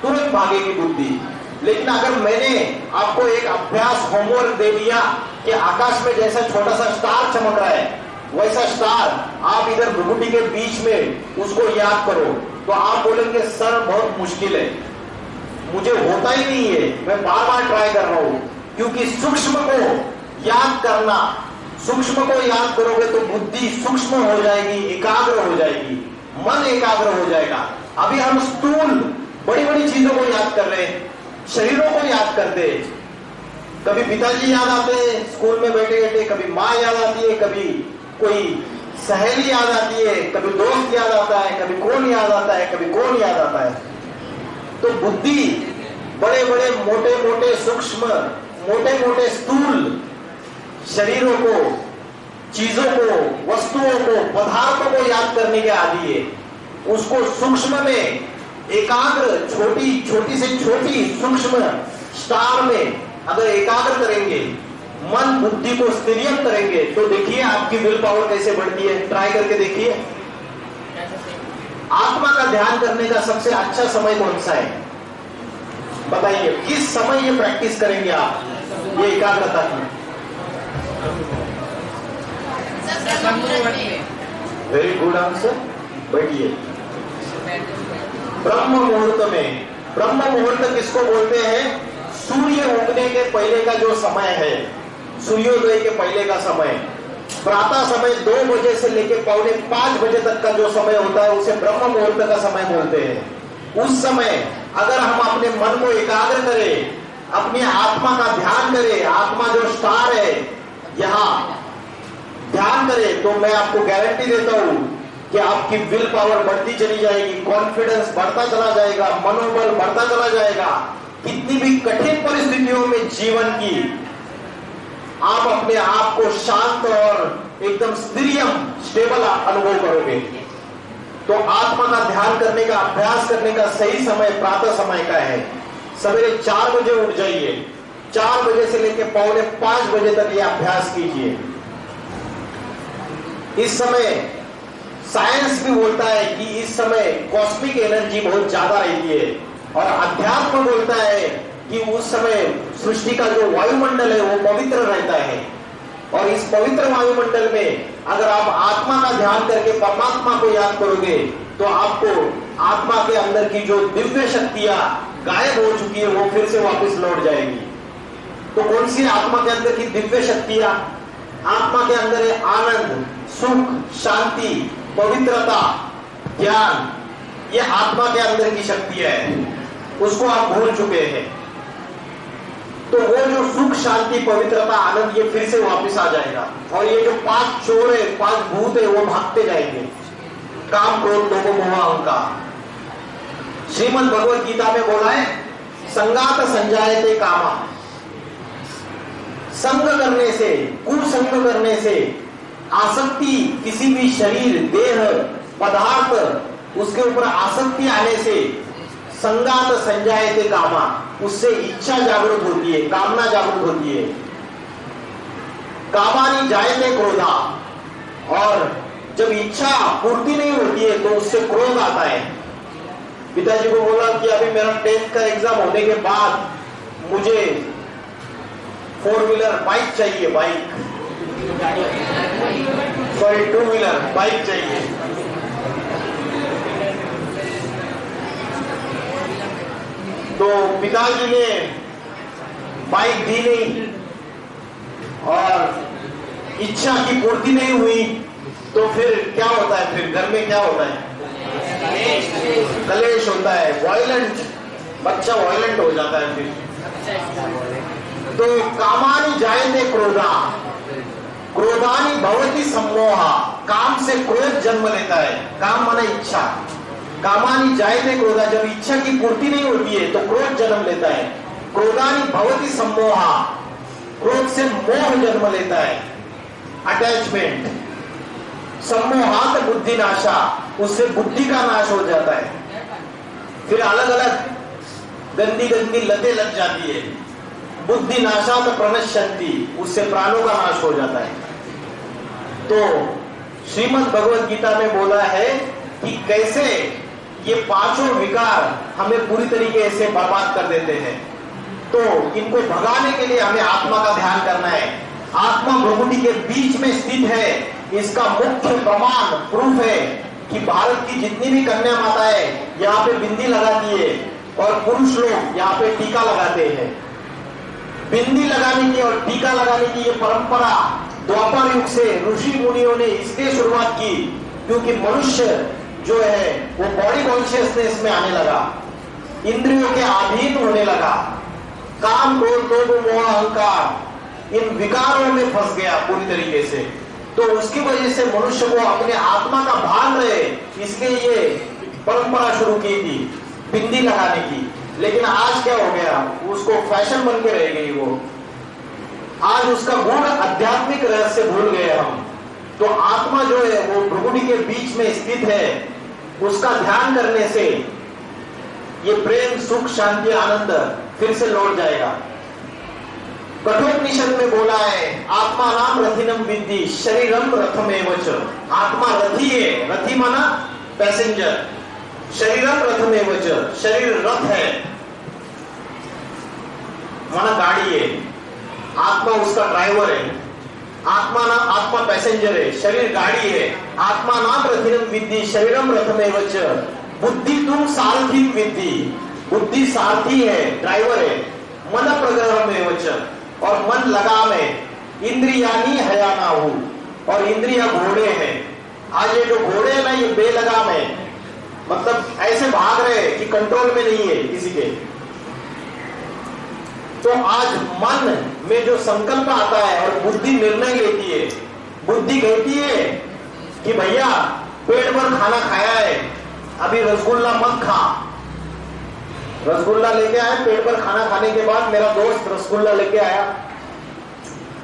तुरंत भागेगी बुद्धि। लेकिन अगर मैंने आपको एक अभ्यास होमवर्क दे दिया कि आकाश में जैसा छोटा सा स्टार चमक रहा है, वैसा स्टार आप इधर भ्रुकुटी के बीच में उसको याद करो, तो आप बोलेंगे सर बहुत मुश्किल है, मुझे होता ही नहीं है, मैं बार बार ट्राई कर रहा हूं। क्योंकि सूक्ष्म को याद करना, सूक्ष्म को याद करोगे तो बुद्धि सूक्ष्म हो जाएगी, एकाग्र हो जाएगी, मन एकाग्र हो जाएगा। अभी हम स्थूल बड़ी बड़ी चीजों को याद कर रहे हैं, शरीरों को याद करते हैं। कभी पिताजी याद आते हैं स्कूल में बैठे बैठे, कभी माँ याद आती है, कभी कोई सहेली याद आती है, कभी दोस्त याद आता है, कभी कौन याद आता है, कभी कौन याद आता है। तो बुद्धि बड़े बड़े मोटे मोटे सूक्ष्म, मोटे मोटे स्थूल शरीरों को चीजों को, वस्तुओं को, पदार्थों को याद करने के आदी है। उसको सूक्ष्म में एकाग्र, छोटी से छोटी सूक्ष्म स्टार में अगर एकाग्र करेंगे, मन बुद्धि को स्थिरियम करेंगे, तो देखिए आपकी विल पावर कैसे बढ़ती है। ट्राई करके देखिए। आत्मा का ध्यान करने का सबसे अच्छा समय कौन सा है बताइए? किस समय ये प्रैक्टिस करेंगे आप, ये एकाग्रता की? Very good answer. बैठिए। ब्रह्म मुहूर्त में। ब्रह्म मुहूर्त किसको बोलते हैं? सूर्य उगने के पहले का जो समय है, सूर्योदय के पहले का समय, प्रातः समय 2 बजे से लेकर 4:45 बजे तक का जो समय होता है उसे ब्रह्म मुहूर्त का समय बोलते हैं। उस समय अगर हम अपने मन को एकाग्र करें, अपनी आत्मा का ध्यान करें, आत्मा जो स्टार है यहाँ ध्यान करें, तो मैं आपको गारंटी देता हूं कि आपकी विल पावर बढ़ती चली जाएगी, कॉन्फिडेंस बढ़ता चला जाएगा, मनोबल बढ़ता चला जाएगा। कितनी भी कठिन परिस्थितियों में जीवन की आप अपने आप को शांत और एकदम स्टेबल अनुभव करोगे। तो आत्मा का ध्यान करने का, अभ्यास करने का सही समय प्रातः समय का है। सवेरे 4 बजे उठ जाइए, 4 बजे से लेकर 4:45 बजे तक ये अभ्यास कीजिए। इस समय साइंस भी बोलता है कि इस समय कॉस्मिक एनर्जी बहुत ज्यादा रहती है, और अध्यात्म बोलता है कि उस समय सृष्टि का जो वायुमंडल है वो पवित्र रहता है। और इस पवित्र वायुमंडल में अगर आप आत्मा का ध्यान करके परमात्मा को याद करोगे, तो आपको आत्मा के अंदर की जो दिव्य शक्तियां गायब हो चुकी है वो फिर से वापस लौट जाएगी। तो कौन सी आत्मा के अंदर की दिव्य शक्तियां? आत्मा के अंदर है आनंद, सुख, शांति, पवित्रता, ज्ञान। ये आत्मा के अंदर की शक्ति है, उसको आप भूल चुके हैं। तो वो जो सुख, शांति, पवित्रता, आनंद, ये फिर से वापस आ जाएगा। और ये जो 5 चोर है, 5 भूत है, वो भागते जाएंगे। काम, क्रोध, लोभ, मोह, अहंकार। श्रीमद् भगवद गीता में बोला है संगात संजायते कामा। संग करने से, कुसंग करने से, आसक्ति, किसी भी शरीर, देह, पदार्थ, उसके ऊपर आसक्ति आने से संगात संजायते कामा, उससे इच्छा जागृत होती है, कामना जागृत होती है। कामानि जायते क्रोधा, और जब इच्छा पूर्ति नहीं होती है तो उससे क्रोध आता है। पिताजी को बोला कि अभी मेरा 10th का एग्जाम होने के बाद मुझे 4 व्हीलर बाइक चाहिए, सॉरी 2 व्हीलर बाइक चाहिए। तो पिताजी ने बाइक दी नहीं और इच्छा की पूर्ति नहीं हुई, तो फिर क्या होता है? फिर घर में क्या होता है? कलेश होता है, वायलेंट, बच्चा वायलेंट हो जाता है फिर। तो कामानि जायते क्रोधा, क्रोधानि भवति सम्मोहा, काम से क्रोध जन्म लेता है। काम माने इच्छा। कामानि जायते क्रोधा, जब इच्छा की पूर्ति नहीं होती है तो क्रोध जन्म लेता है। क्रोधानि भवति सम्मोहा, क्रोध से मोह जन्म लेता है, अटैचमेंट। सम्मोहात बुद्धि नाशा, उससे बुद्धि का नाश हो जाता है। फिर अलग अलग गंदी गंदी लतें लग जाती है। बुद्धि नाशात प्रणश्यन्ति, उससे प्राणों का नाश हो जाता है। तो श्रीमद् भगवद गीता में बोला है कि कैसे ये 5 विकार हमें पूरी तरीके से बर्बाद कर देते हैं। तो इनको भगाने के लिए हमें आत्मा का ध्यान करना है। आत्मा भ्रुकुटी के बीच में स्थित है। इसका मुख्य प्रमाण, प्रूफ है कि भारत की जितनी भी कन्या माताएं यहाँ पे बिंदी लगाती है और पुरुष लोग यहाँ पे टीका लगाते हैं। बिंदी लगाने की और टीका लगाने की ये परंपरा द्वापर युग से ऋषि मुनियों ने इसलिए शुरुआत की क्योंकि मनुष्य जो है वो बॉडी कॉन्शियसनेस में आने लगा, इंद्रियों के अधीन होने लगा, काम, क्रोध, लोभ, मोह, अहंकार, इन विकारों में फंस गया पूरी तरीके से। तो उसकी वजह से मनुष्य को अपने आत्मा का भान रहे, इसलिए ये परंपरा शुरू की थी बिंदी लगाने की। लेकिन आज क्या हो गया, उसको फैशन बन के रह गई वो। आज उसका गुण आध्यात्मिक रहस्य भूल गए हम। तो आत्मा जो है वो भ्रुकुटी के बीच में स्थित है, उसका ध्यान करने से ये प्रेम, सुख, शांति, आनंद फिर से लौट जाएगा। कठोपनिषद में बोला है, आत्मा नाम रथिनम विद्धि शरीरम रथमेव च। आत्मा रथी है, रथी माना पैसेंजर, शरीरम रथमेव च, शरीर रथ है माना गाड़ी है, आत्मा उसका ड्राइवर है, आत्मा पैसेंजर है, शरीर गाड़ी है। आत्मा नाम रथिनम विद्धि शरीरम रथमेव च, बुद्धि तुम सारथी विद्धि, बुद्धि सारथी है, ड्राइवर है। मन प्रग्रहमेव च, और मन लगाम है। इंद्रियानी हयानाहु, और इंद्रिया घोड़े हैं। आज ये जो घोड़े है ना, ये बेलगाम है, मतलब ऐसे भाग रहे हैं कि कंट्रोल में नहीं है किसी के। तो आज मन में जो संकल्प आता है और बुद्धि निर्णय लेती है, बुद्धि कहती है कि भैया पेट भर खाना खाया है, अभी रसगुल्ला मत खा। रसगुल्ला लेके आया, पेट भर खाना खाने के बाद मेरा दोस्त रसगुल्ला लेके आया,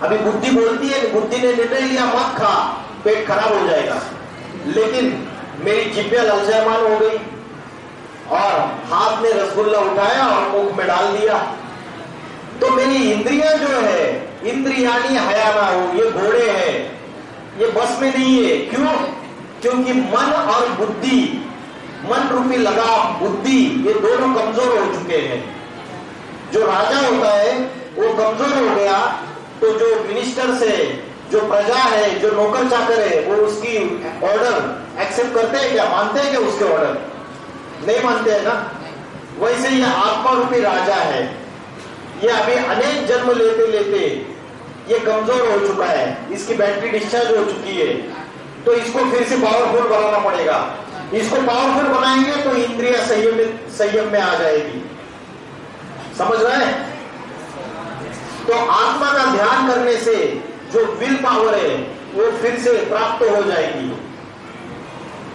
अभी बुद्धि बोलती है, बुद्धि ने निर्णय लिया मत खा, पेट खराब हो जाएगा। लेकिन मेरी जिब्बे ललचायमान हो गई और हाथ में रसगुल्ला उठाया और मुख में डाल दिया। तो मेरी इंद्रियां जो है, इंद्रियानी हयाना हो, ये घोड़े हैं, ये बस में नहीं है। क्यों? क्योंकि मन और बुद्धि, मन रूपी लगाम, बुद्धि, ये दोनों कमजोर हो चुके हैं। जो राजा होता है वो कमजोर हो गया तो जो मिनिस्टर से, जो प्रजा है, जो नौकर चाकर है, वो उसकी ऑर्डर एक्सेप्ट करते हैं क्या? मानते हैं क्या उसके ऑर्डर? नहीं मानते हैं ना। वैसे ये आत्मा रूपी राजा है, ये अभी अनेक जन्म लेते लेते ये कमजोर हो चुका है, इसकी बैटरी डिस्चार्ज हो चुकी है। तो इसको फिर से पावरफुल बनाना पड़ेगा। इसको पावरफुल बनाएंगे तो इंद्रिया संयम में आ जाएगी। समझ रहे हैं? तो आत्मा का ध्यान करने से जो विल पावर है वो फिर से प्राप्त हो जाएगी।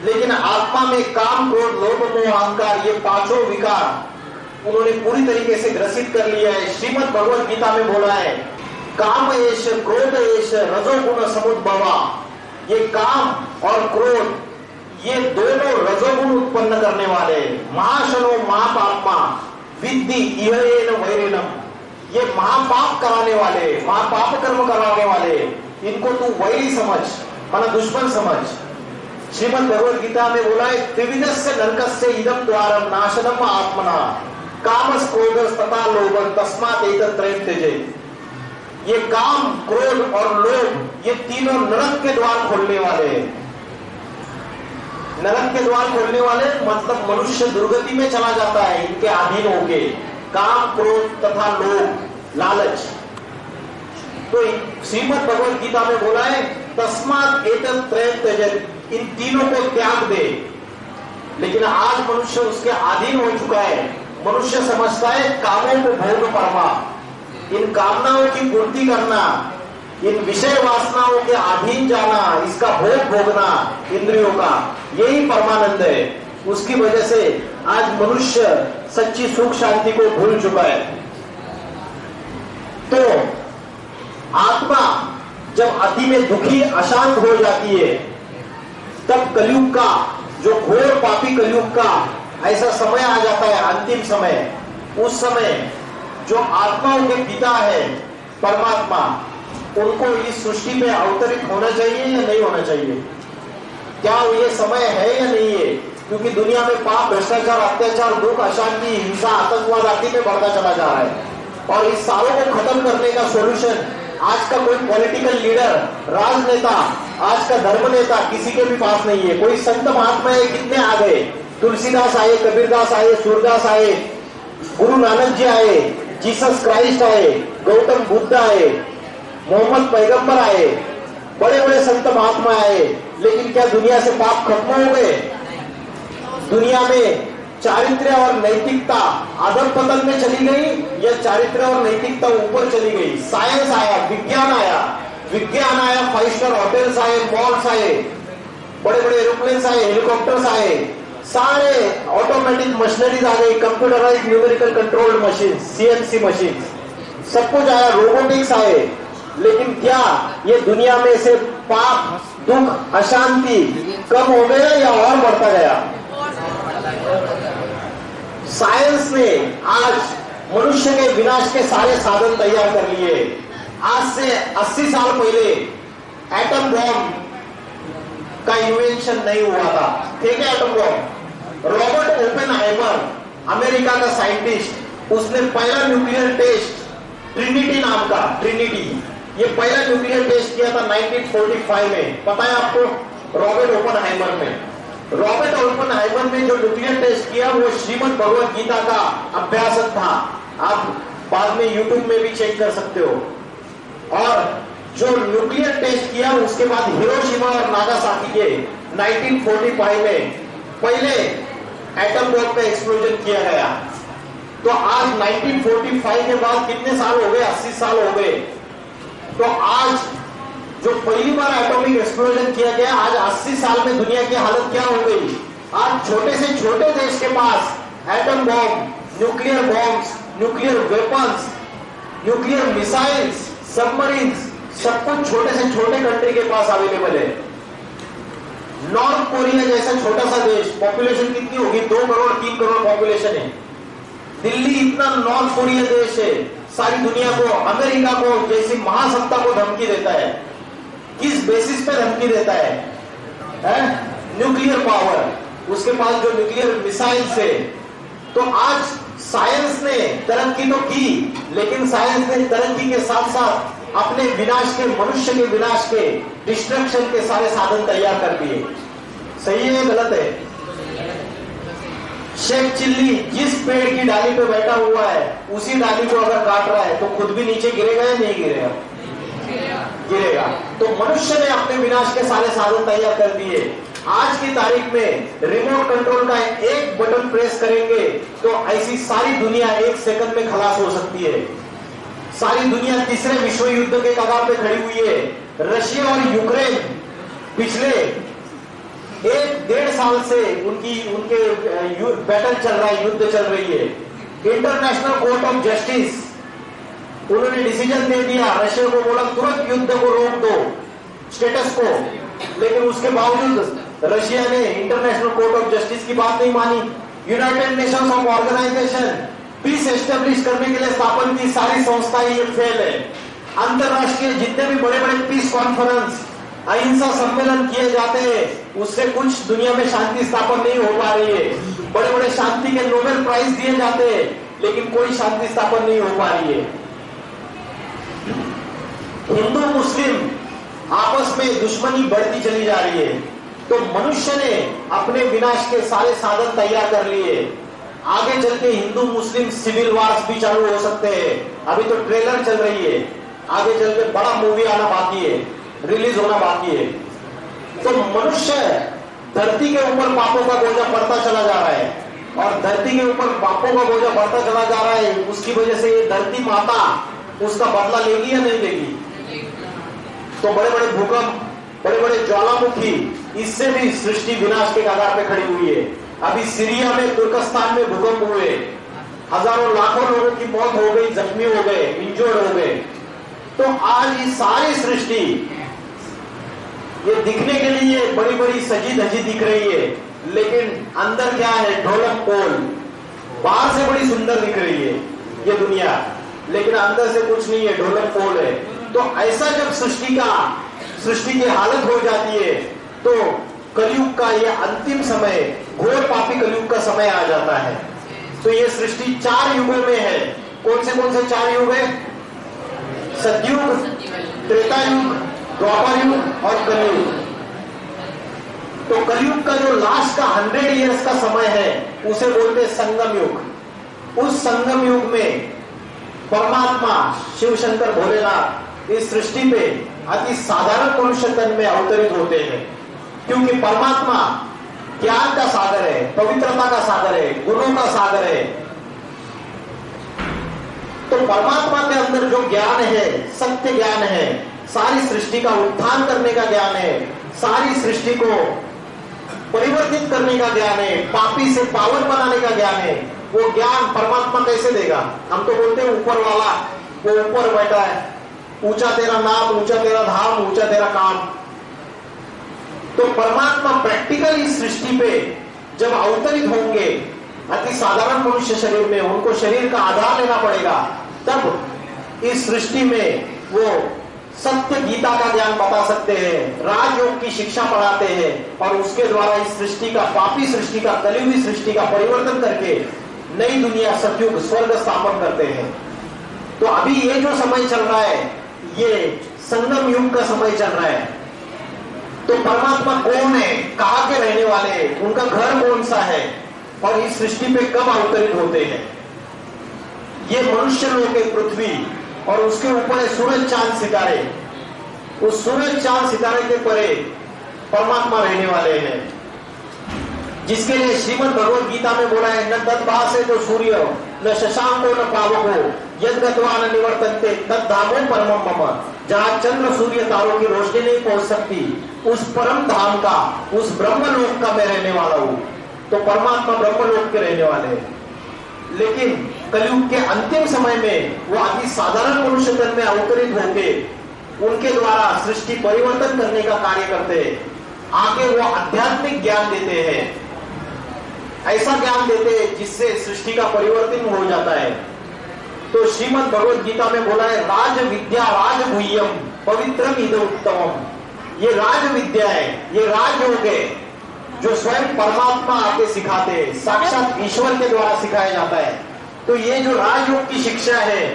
लेकिन आत्मा में काम, क्रोध, लोभ, मोह, अहंकार, ये पांचों विकार उन्होंने पूरी तरीके से ग्रसित कर लिया है। श्रीमद् भगवद गीता में बोला है, काम एष क्रोध एष रजोगुण समुद्भवा। ये काम और क्रोध, ये दोनों रजोगुण उत्पन्न करने वाले। महाशनो महापापमा विद्धि इहेन वैरिणम, ये महापाप कराने वाले, महापाप कर्म कराने वाले, इनको तू वैरी समझ, माना दुश्मन समझ। श्रीमद् भगवद गीता में बोला है, त्रिविधस्य नरकस्य इदम द्वारम नाशनम आत्मना कामस क्रोधस तथा लोभ तस्मात् एतत् त्रयं त्यजेत्। ये काम, क्रोध और लोभ, ये तीनों नरक के द्वार खोलने वाले हैं। नरक के द्वार खोलने वाले मतलब मनुष्य दुर्गति में चला जाता है इनके अधीन होके। काम, क्रोध तथा लोभ, लालच। तो श्रीमद् भगवद गीता में बोला है, तस्मात् एतत् त्रयं त्यजेत्, इन तीनों को त्याग दे। लेकिन आज मनुष्य उसके अधीन हो चुका है। मनुष्य समझता है कामों को भोग परमा, इन कामनाओं की पूर्ति करना, इन विषय वासनाओं के अधीन जाना, इसका भोग भोगना इंद्रियों का, यही परमानंद है। उसकी वजह से आज मनुष्य सच्ची सुख शांति को भूल चुका है। तो आत्मा जब अति में दुखी, अशांत हो जाती है, तब कलयुग का, जो घोर पापी कलयुग का ऐसा समय आ जाता है, अंतिम समय। उस समय जो आत्माओं के पिता है परमात्मा, उनको इस सृष्टि में अवतरित होना चाहिए या नहीं होना चाहिए? क्या ये समय है या नहीं है? क्योंकि दुनिया में पाप, भ्रष्टाचार, अत्याचार, दुख, अशांति, हिंसा, आतंकवाद आदि में बढ़ता चला जा रहा है। और इस सारों को खत्म करने का सॉल्यूशन आज का कोई पॉलिटिकल लीडर, राजनेता, आज का धर्म नेता किसी के भी पास नहीं है। कोई संत महात्मा है, कितने आ गए? तुलसीदास आए, कबीरदास आए, सूरदास आए, गुरु नानक जी आए, जीसस क्राइस्ट आए, गौतम बुद्ध आए, मोहम्मद पैगंबर आए, बड़े बड़े संत महात्मा आए। लेकिन क्या दुनिया से पाप खत्म हो गए? दुनिया में चारित्र्य और नैतिकता अधम पतन में चली गई या चारित्र्य और नैतिकता ऊपर चली गई? साइंस आया, विज्ञान आया, 5 स्टार होटल्स आए, मॉल्स आए, बड़े बड़े एरोप्लेन्स आए, हेलीकॉप्टर्स आए, सारे ऑटोमेटिक मशीनरीज आ गई, computerise numerical controlled machine, CNC machine, सब कुछ आया, रोबोटिक्स आए। लेकिन क्या ये दुनिया में से पाप दुख, अशांति कम हो गया या और बढ़ता गया? साइंस ने आज मनुष्य के विनाश के सारे साधन तैयार कर लिए। आज से 80 साल पहले एटम बॉम्ब का इन्वेंशन नहीं हुआ था। ठीक है, atom bomb Robert Oppenheimer America का साइंटिस्ट, उसने पहला न्यूक्लियर टेस्ट ट्रिनिटी नाम का, ट्रिनिटी, ये पहला न्यूक्लियर टेस्ट किया था 1945 में। पता है आपको? रॉबर्ट ओपेनहाइमर में। रॉबर्ट ओपेनहाइमर ने जो न्यूक्लियर टेस्ट किया वो श्रीमद् भगवत गीता का अभ्यास था। आप बाद में यूट्यूब में भी चेक कर सकते हो। और जो न्यूक्लियर टेस्ट किया उसके बाद हिरोशिमा और नागासाकी के 1945 में पहले एटम बॉम्ब का एक्सप्लोजन किया गया। तो आज 1945 के बाद कितने साल हो गए? 80 साल हो गए। तो आज जो पहली बार एटॉमिक एक्सप्लोजन किया गया, आज 80 साल में दुनिया की हालत क्या हो गई? आज छोटे से छोटे देश के पास atom bomb, nuclear bombs, nuclear weapons, nuclear missiles, submarines, सब कुछ छोटे से छोटे कंट्री के पास अवेलेबल है। नॉर्थ कोरिया जैसा छोटा सा देश, पॉपुलेशन कितनी होगी? 2 करोड़ 3 करोड़ पॉपुलेशन है। दिल्ली इतना नॉर्थ कोरिया देश है, सारी दुनिया को, अमेरिका को जैसी महासत्ता को धमकी देता है। किस बेसिस पे धमकी देता है? न्यूक्लियर पावर, उसके पास जो न्यूक्लियर मिसाइल्स है। तो आज साइंस ने तरक्की तो की, लेकिन साइंस ने तरक्की के साथ साथ अपने विनाश के, मनुष्य के विनाश के, डिस्ट्रक्शन के सारे साधन तैयार कर दिए। सही है, गलत है? शेख चिल्ली जिस पेड़ की डाली पे बैठा हुआ है उसी डाली को अगर काट रहा है तो खुद भी नीचे गिरेगा या नहीं गिरेगा? गिरेगा। तो मनुष्य ने अपने विनाश के सारे साधन तैयार कर दिए। आज की तारीख में रिमोट कंट्रोल का एक बटन प्रेस करेंगे तो ऐसी सारी दुनिया 1 सेकंड में खलास हो सकती है। सारी दुनिया तीसरे विश्व युद्ध के कगार पे खड़ी हुई है। रशिया और यूक्रेन पिछले 1-1.5 साल से उनके बैटल चल रहा है, युद्ध चल रही है। इंटरनेशनल कोर्ट ऑफ जस्टिस उन्होंने डिसीजन दे दिया, रशिया को बोला तुरंत युद्ध को रोक दो, स्टेटस को। लेकिन उसके बावजूद रशिया ने इंटरनेशनल कोर्ट ऑफ जस्टिस की बात नहीं मानी। United nations of organisation peace establish करने के लिए स्थापन की सारी संस्थाएं ये फेल है। अंतरराष्ट्रीय जितने भी बड़े बड़े पीस कॉन्फ्रेंस, अहिंसा सम्मेलन किए जाते हैं, उससे कुछ दुनिया में शांति स्थापन नहीं हो पा रही है। बड़े बड़े शांति के नोबेल प्राइज दिए जाते हैं, लेकिन कोई शांति स्थापन नहीं हो पा रही है। हिंदू मुस्लिम आपस में दुश्मनी बढ़ती चली जा रही है। तो मनुष्य ने अपने विनाश के सारे साधन तैयार कर लिए। आगे चल के हिंदू मुस्लिम सिविल वार्स भी चालू हो सकते हैं। अभी तो ट्रेलर चल रही है, आगे चल के बड़ा मूवी आना बाकी है, रिलीज होना बाकी है। तो मनुष्य धरती के ऊपर पापों का बोझा बढ़ता चला जा रहा है, और धरती के ऊपर पापों का बोझा बढ़ता चला जा रहा है। उसकी वजह से ये धरती माता उसका बदला लेगी या नहीं लेगी? तो बड़े बड़े भूकंप, बड़े बड़े ज्वालामुखी, इससे भी सृष्टि विनाश के कगार पे खड़ी हुई है। अभी सीरिया में, तुर्कस्तान में भूकंप हुए, हजारों लाखों लोगों की मौत हो गई, जख्मी हो गए, इंजर्ड हो गए। तो आज ये सारी सृष्टि ये दिखने के लिए बड़ी बड़ी सजी धजी दिख रही है, लेकिन अंदर क्या है? ढोलक पोल। बाहर से बड़ी सुंदर दिख रही है ये दुनिया, लेकिन अंदर से कुछ नहीं है, ढोलक पोल है। तो ऐसा जब सृष्टि की हालत हो जाती है तो कलयुग का ये अंतिम समय, घोर पापी कलयुग का समय आ जाता है। तो ये सृष्टि 4 युगों में है। कौन से 4 युग है? सतयुग, त्रेता युग, द्वापर युग और कलयुग। तो कलयुग का जो लास्ट का 100 इयर्स का समय है उसे बोलते हैं संगम युग। उस संगम युग में परमात्मा शिव शंकर भोलेनाथ इस सृष्टि पे अति साधारण मनुष्य तन में अवतरित होते हैं, क्योंकि परमात्मा ज्ञान का सागर है, पवित्रता का सागर है, गुणों का सागर है। तो परमात्मा के अंदर जो ज्ञान है, सत्य ज्ञान है, सारी सृष्टि का उत्थान करने का ज्ञान है, सारी सृष्टि को परिवर्तित करने का ज्ञान है, पापी से पावन बनाने का ज्ञान है। वो ज्ञान परमात्मा कैसे देगा? हम तो बोलते हैं ऊपर वाला, वो ऊपर बैठा है, ऊंचा तेरा नाम, ऊंचा तेरा धाम, ऊंचा तेरा काम। तो परमात्मा प्रैक्टिकल इस सृष्टि पे जब अवतरित होंगे अति साधारण मनुष्य शरीर में, उनको शरीर का आधार लेना पड़ेगा, तब इस सृष्टि में वो सत्य गीता का ज्ञान बता सकते हैं, राजयोग की शिक्षा पढ़ाते हैं और उसके द्वारा इस सृष्टि का, पापी सृष्टि का, कलियुगी सृष्टि का परिवर्तन करके नई दुनिया, सतयुग, स्वर्ग स्थापन करते हैं। तो अभी ये जो समय चल रहा है ये संगम युग का समय चल रहा है। तो परमात्मा कौन है, कहाँ के रहने वाले हैं, उनका घर कौन सा है और इस सृष्टि पे कब अवतरित होते हैं। ये मनुष्य लोग है पृथ्वी और उसके ऊपर है सूरज चांद सितारे। उस सूरज चांद सितारे के परे परमात्मा रहने वाले हैं, जिसके लिए श्रीमद् भगवद गीता में बोला है, न तद्भासे तो सूर्य न शशांको न पावको यद गत्वा न निवर्तन्ते तद धामो परमम मम। जहां चंद्र सूर्य तारों की रोशनी नहीं पहुंच सकती, उस परम धाम का, उस ब्रह्मलोक का मैं रहने वाला हूं। तो परमात्मा ब्रह्मलोक के रहने वाले हैं। लेकिन कलयुग के अंतिम समय में वो अति साधारण मनुष्य तन में अवतरित होंगे, उनके द्वारा सृष्टि परिवर्तन करने का कार्य करते हैं। आगे वो आध्यात्मिक ज्ञान देते हैं, ऐसा ज्ञान देते हैं जिससे सृष्टि का परिवर्तन हो जाता है। तो श्रीमद् भगवद गीता में बोला है, राज विद्या राज गुह्यम पवित्रम इद उत्तमम। ये राज विद्या है, ये राजयोग है जो स्वयं परमात्मा आके सिखाते हैं, साक्षात ईश्वर के द्वारा सिखाया जाता है। तो ये जो राजयोग की शिक्षा है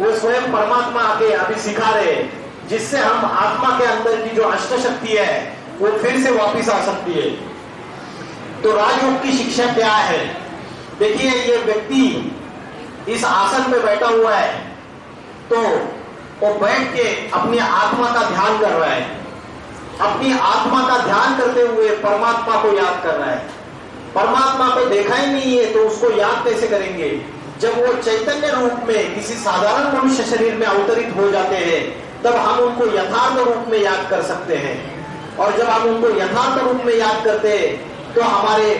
वो स्वयं परमात्मा आके अभी सिखा रहे हैं, जिससे हम आत्मा के अंदर की जो अष्ट शक्ति है वो फिर से वापिस आ सकती है। तो राजयोग की शिक्षा क्या है? देखिए, ये व्यक्ति इस आसन में बैठा हुआ है तो वो बैठ के अपनी आत्मा का ध्यान कर रहा है। अपनी आत्मा का ध्यान करते हुए परमात्मा को याद कर रहा है। परमात्मा को देखा ही नहीं है तो उसको याद कैसे करेंगे? जब वो चैतन्य रूप में किसी साधारण मनुष्य शरीर में अवतरित हो जाते हैं तब हम उनको यथार्थ रूप में याद कर सकते हैं। और जब हम उनको यथार्थ रूप में याद करते हैं तो हमारे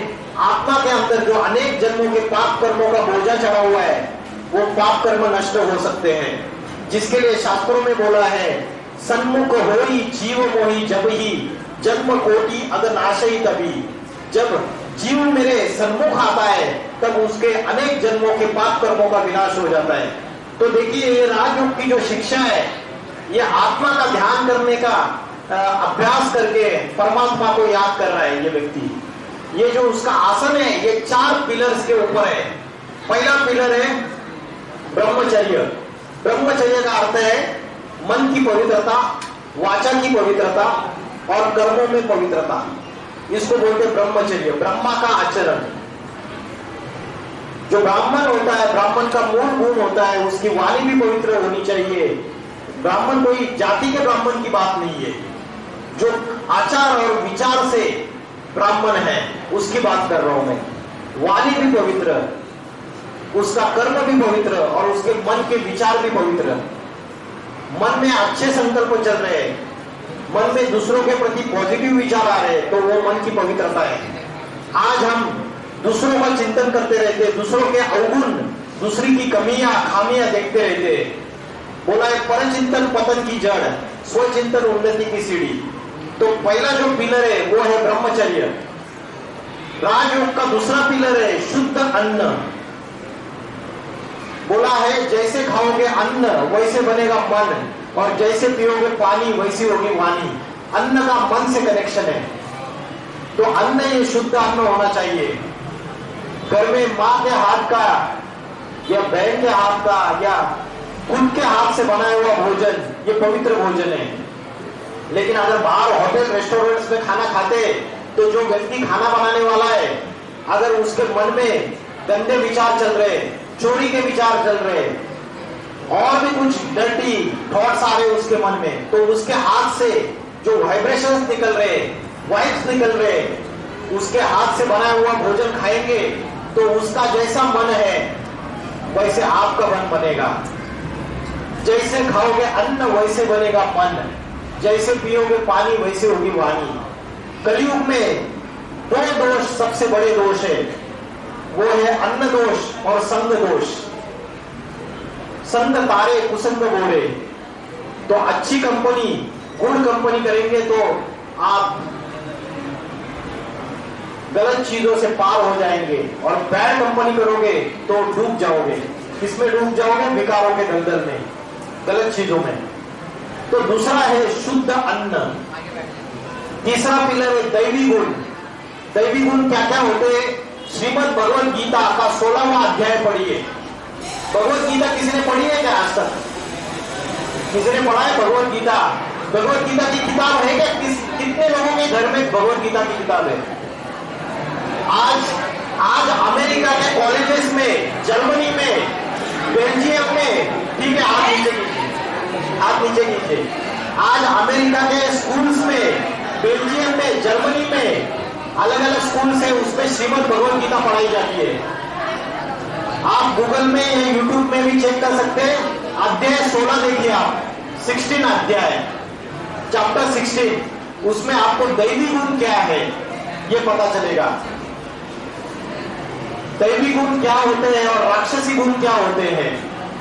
आत्मा के अंदर जो अनेक जन्मों के पाप कर्मों का बोझा चढ़ा हुआ है वो पाप कर्म नष्ट हो सकते हैं। जिसके लिए शास्त्रों में बोला है, सन्मुख होई जीव मोही जब ही जन्म कोटि अद नाशई तभी। जब जीव मेरे सन्मुख आता है तब उसके अनेक जन्मों के पाप कर्मों का विनाश हो जाता है। तो देखिए, ये राजयोग की जो शिक्षा है, ये आत्मा का ध्यान करने का अभ्यास करके परमात्मा को याद कर रहा है ये व्यक्ति। ये जो उसका आसन है ये 4 पिलर्स के ऊपर है। पहला पिलर है ब्रह्मचर्य। ब्रह्मचर्य का अर्थ है मन की पवित्रता, वाचा की पवित्रता और कर्मों में पवित्रता। इसको बोलते हैं ब्रह्मचर्य, ब्रह्मा का आचरण। जो ब्राह्मण होता है, ब्राह्मण का मूल गुण होता है उसकी वाणी भी पवित्र होनी चाहिए। ब्राह्मण कोई जाति के ब्राह्मण की बात नहीं है, जो आचार और विचार से ब्राह्मण है उसकी बात कर रहा हूं मैं। वाणी भी पवित्र, उसका कर्म भी पवित्र और उसके मन के विचार भी पवित्र। मन में अच्छे संकल्प चल रहे हैं, मन में दूसरों के प्रति पॉजिटिव विचार आ रहे हैं, तो वो मन की पवित्रता है। आज हम दूसरों का चिंतन करते रहते, दूसरों के अवगुण, दूसरी की कमियां खामियां देखते रहते। बोला है, परचिंतन पतन की जड़, स्वचिंतन उन्नति की सीढ़ी। तो पहला जो पिलर है वो है ब्रह्मचर्य। राजयोग का दूसरा पिलर है शुद्ध अन्न। बोला है, जैसे खाओगे अन्न वैसे बनेगा मन, और जैसे पियोगे पानी वैसी होगी वाणी। अन्न का मन से कनेक्शन है। तो अन्न ये शुद्ध अन्न होना चाहिए। घर में माँ के हाथ का या बहन के हाथ का या खुद के हाथ से बनाया हुआ भोजन ये पवित्र भोजन है। लेकिन अगर बाहर होटल रेस्टोरेंट्स में खाना खाते तो जो व्यक्ति खाना बनाने वाला है, अगर उसके मन में गंदे विचार चल रहे, चोरी के विचार चल रहे और भी कुछ डर्टी थॉट्स आ रहे उसके मन में, तो उसके हाथ से जो वाइब्रेशंस निकल रहे, वाइब्स निकल रहे, उसके हाथ से बनाया हुआ भोजन खाएंगे तो उसका जैसा मन है वैसे आपका मन बनेगा। जैसे खाओगे अन्न वैसे बनेगा मन, जैसे पियोगे पानी वैसे होगी वाणी। कलयुग में 2 दोष सबसे बड़े दोष है, वो है अन्न दोष और संग दोष। संग तारे कुसंग बोले। तो अच्छी कंपनी, गुड कंपनी करेंगे तो आप गलत चीजों से पार हो जाएंगे, और बैड कंपनी करोगे तो डूब जाओगे। किसमें डूब जाओगे? विकारों के दलदल में, गलत चीजों में। तो दूसरा है शुद्ध अन्न। आगे बैठिए। तीसरा पिलर है दैवी गुण। दैवी गुण क्या क्या होते हैं? श्रीमद् भगवद गीता का 16वां अध्याय पढ़िए। भगवद गीता किसी ने पढ़ी है क्या आज तक? किसी ने पढ़ा है भगवद गीता? भगवद गीता की किताब है क्या? कितने लोगों के घर में भगवद गीता की किताब है? आज अमेरिका के कॉलेजेस में, जर्मनी में, बेल्जियम में, ठीक है, हाथ नीचे कीजिए, हाथ नीचे कीजिए। आज अमेरिका के स्कूल्स में, बेल्जियम में, जर्मनी में, अलग अलग स्कूल से उसमें श्रीमद् भगवद गीता पढ़ाई जाती है। आप गूगल में या यूट्यूब में भी चेक कर सकते हैं। अध्याय 16 देखिए आप, 16 अध्याय, चैप्टर 16, उसमें आपको दैवी गुण क्या है ये पता चलेगा। दैवी गुण क्या होते हैं और राक्षसी गुण क्या होते हैं,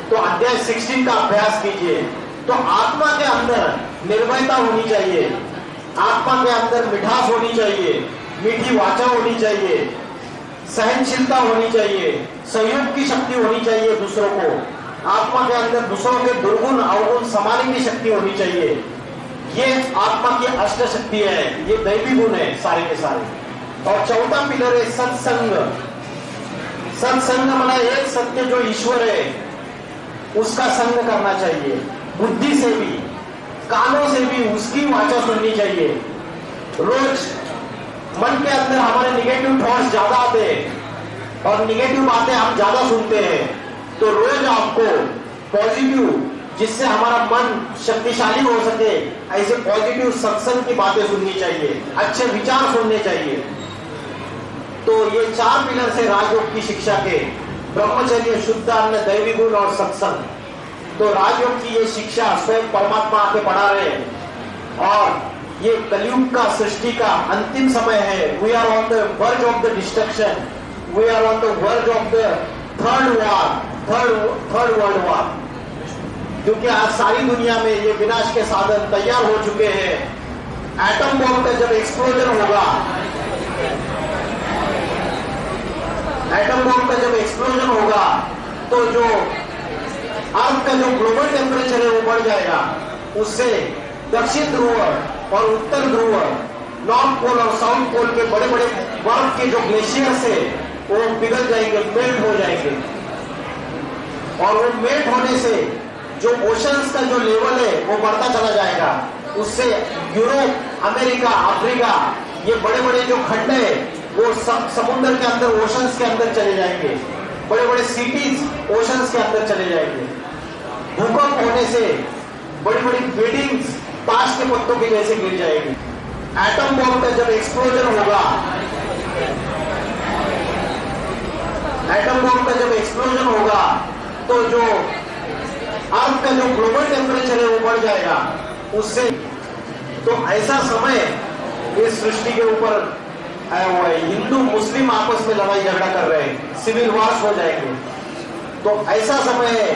तो अध्याय 16 का अभ्यास कीजिए। तो आत्मा के अंदर निर्भयता होनी चाहिए, आत्मा के अंदर मिठास होनी चाहिए, मीठी वाचा होनी चाहिए, सहनशीलता होनी चाहिए, सहयोग की शक्ति होनी चाहिए दूसरों को। आत्मा के अंदर दूसरों के दुर्गुण अवगुण संभालने की शक्ति होनी चाहिए। ये आत्मा की अष्ट शक्ति है, ये दैवी गुण है सारे के सारे। और चौथा पिलर है सत्संग। सत्संग माना एक सत्य जो ईश्वर है उसका संग करना चाहिए, बुद्धि से भी, कानों से भी उसकी वाचा सुननी चाहिए। रोज मन के अंदर हमारे निगेटिव थॉट्स ज्यादा आते हैं और निगेटिव बातें हम ज्यादा सुनते हैं, तो रोज आपको पॉजिटिव, जिससे हमारा मन शक्तिशाली हो सके, ऐसे पॉजिटिव सत्संग की बातें सुननी चाहिए, अच्छे विचार सुनने चाहिए। तो ये 4 पिलर से राजयोग की शिक्षा के, ब्रह्मचर्य, शुद्ध अन्न, दैवी गुण और सत्संग। तो राजयोग की ये शिक्षा स्वयं परमात्मा आके पढ़ा रहे हैं, और ये कलयुग का, सृष्टि का अंतिम समय है। We are on the verge of the destruction, we are on the verge of the third world war, क्योंकि आज सारी दुनिया में ये विनाश के साधन तैयार हो चुके हैं। एटम बॉम्ब का जब एक्सप्लोजन होगा, एटम बॉम्ब का जब एक्सप्लोजन होगा, तो जो अर्थ का जो ग्लोबल टेम्परेचर है वो बढ़ जाएगा। उससे दक्षिण ध्रुव और उत्तर ध्रुव, नॉर्थ पोल और साउथ पोल के बड़े बड़े बर्फ के जो ग्लेशियर्स है वो पिघल जाएंगे, मेल्ट हो जाएंगे, और वो मेल्ट होने से जो ओशंस का जो लेवल है वो बढ़ता चला जाएगा। उससे यूरोप, अमेरिका, अफ्रीका, ये बड़े बड़े जो खंड है वो समुद्र के अंदर, ओशंस के अंदर चले जाएंगे। बड़े बड़े सिटीज ओशंस के अंदर चले जाएंगे। भूकंप होने से बड़ी बड़ी बिल्डिंग्स ताश के पत्तों के जैसे गिर जाएगी। एटम बॉम्ब का जब एक्सप्लोजन होगा, एटम बॉम्ब का जब एक्सप्लोजन होगा, तो जो अर्थ का जो ग्लोबल टेम्परेचर है वो बढ़ जाएगा उससे। तो ऐसा समय इस सृष्टि के ऊपर आया हुआ है। हिंदू मुस्लिम आपस में लड़ाई झगड़ा कर रहे हैं, सिविल वार्स हो जाएंगे। तो ऐसा समय है,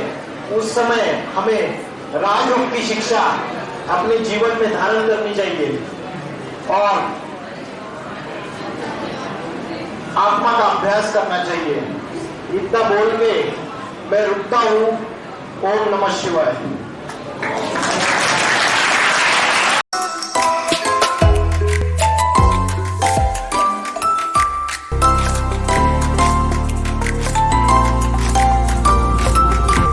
उस समय हमें राजयोग की शिक्षा अपने जीवन में धारण करनी चाहिए और आत्मा का अभ्यास करना चाहिए। इतना बोल के मैं रुकता हूं। ओम नमः शिवाय।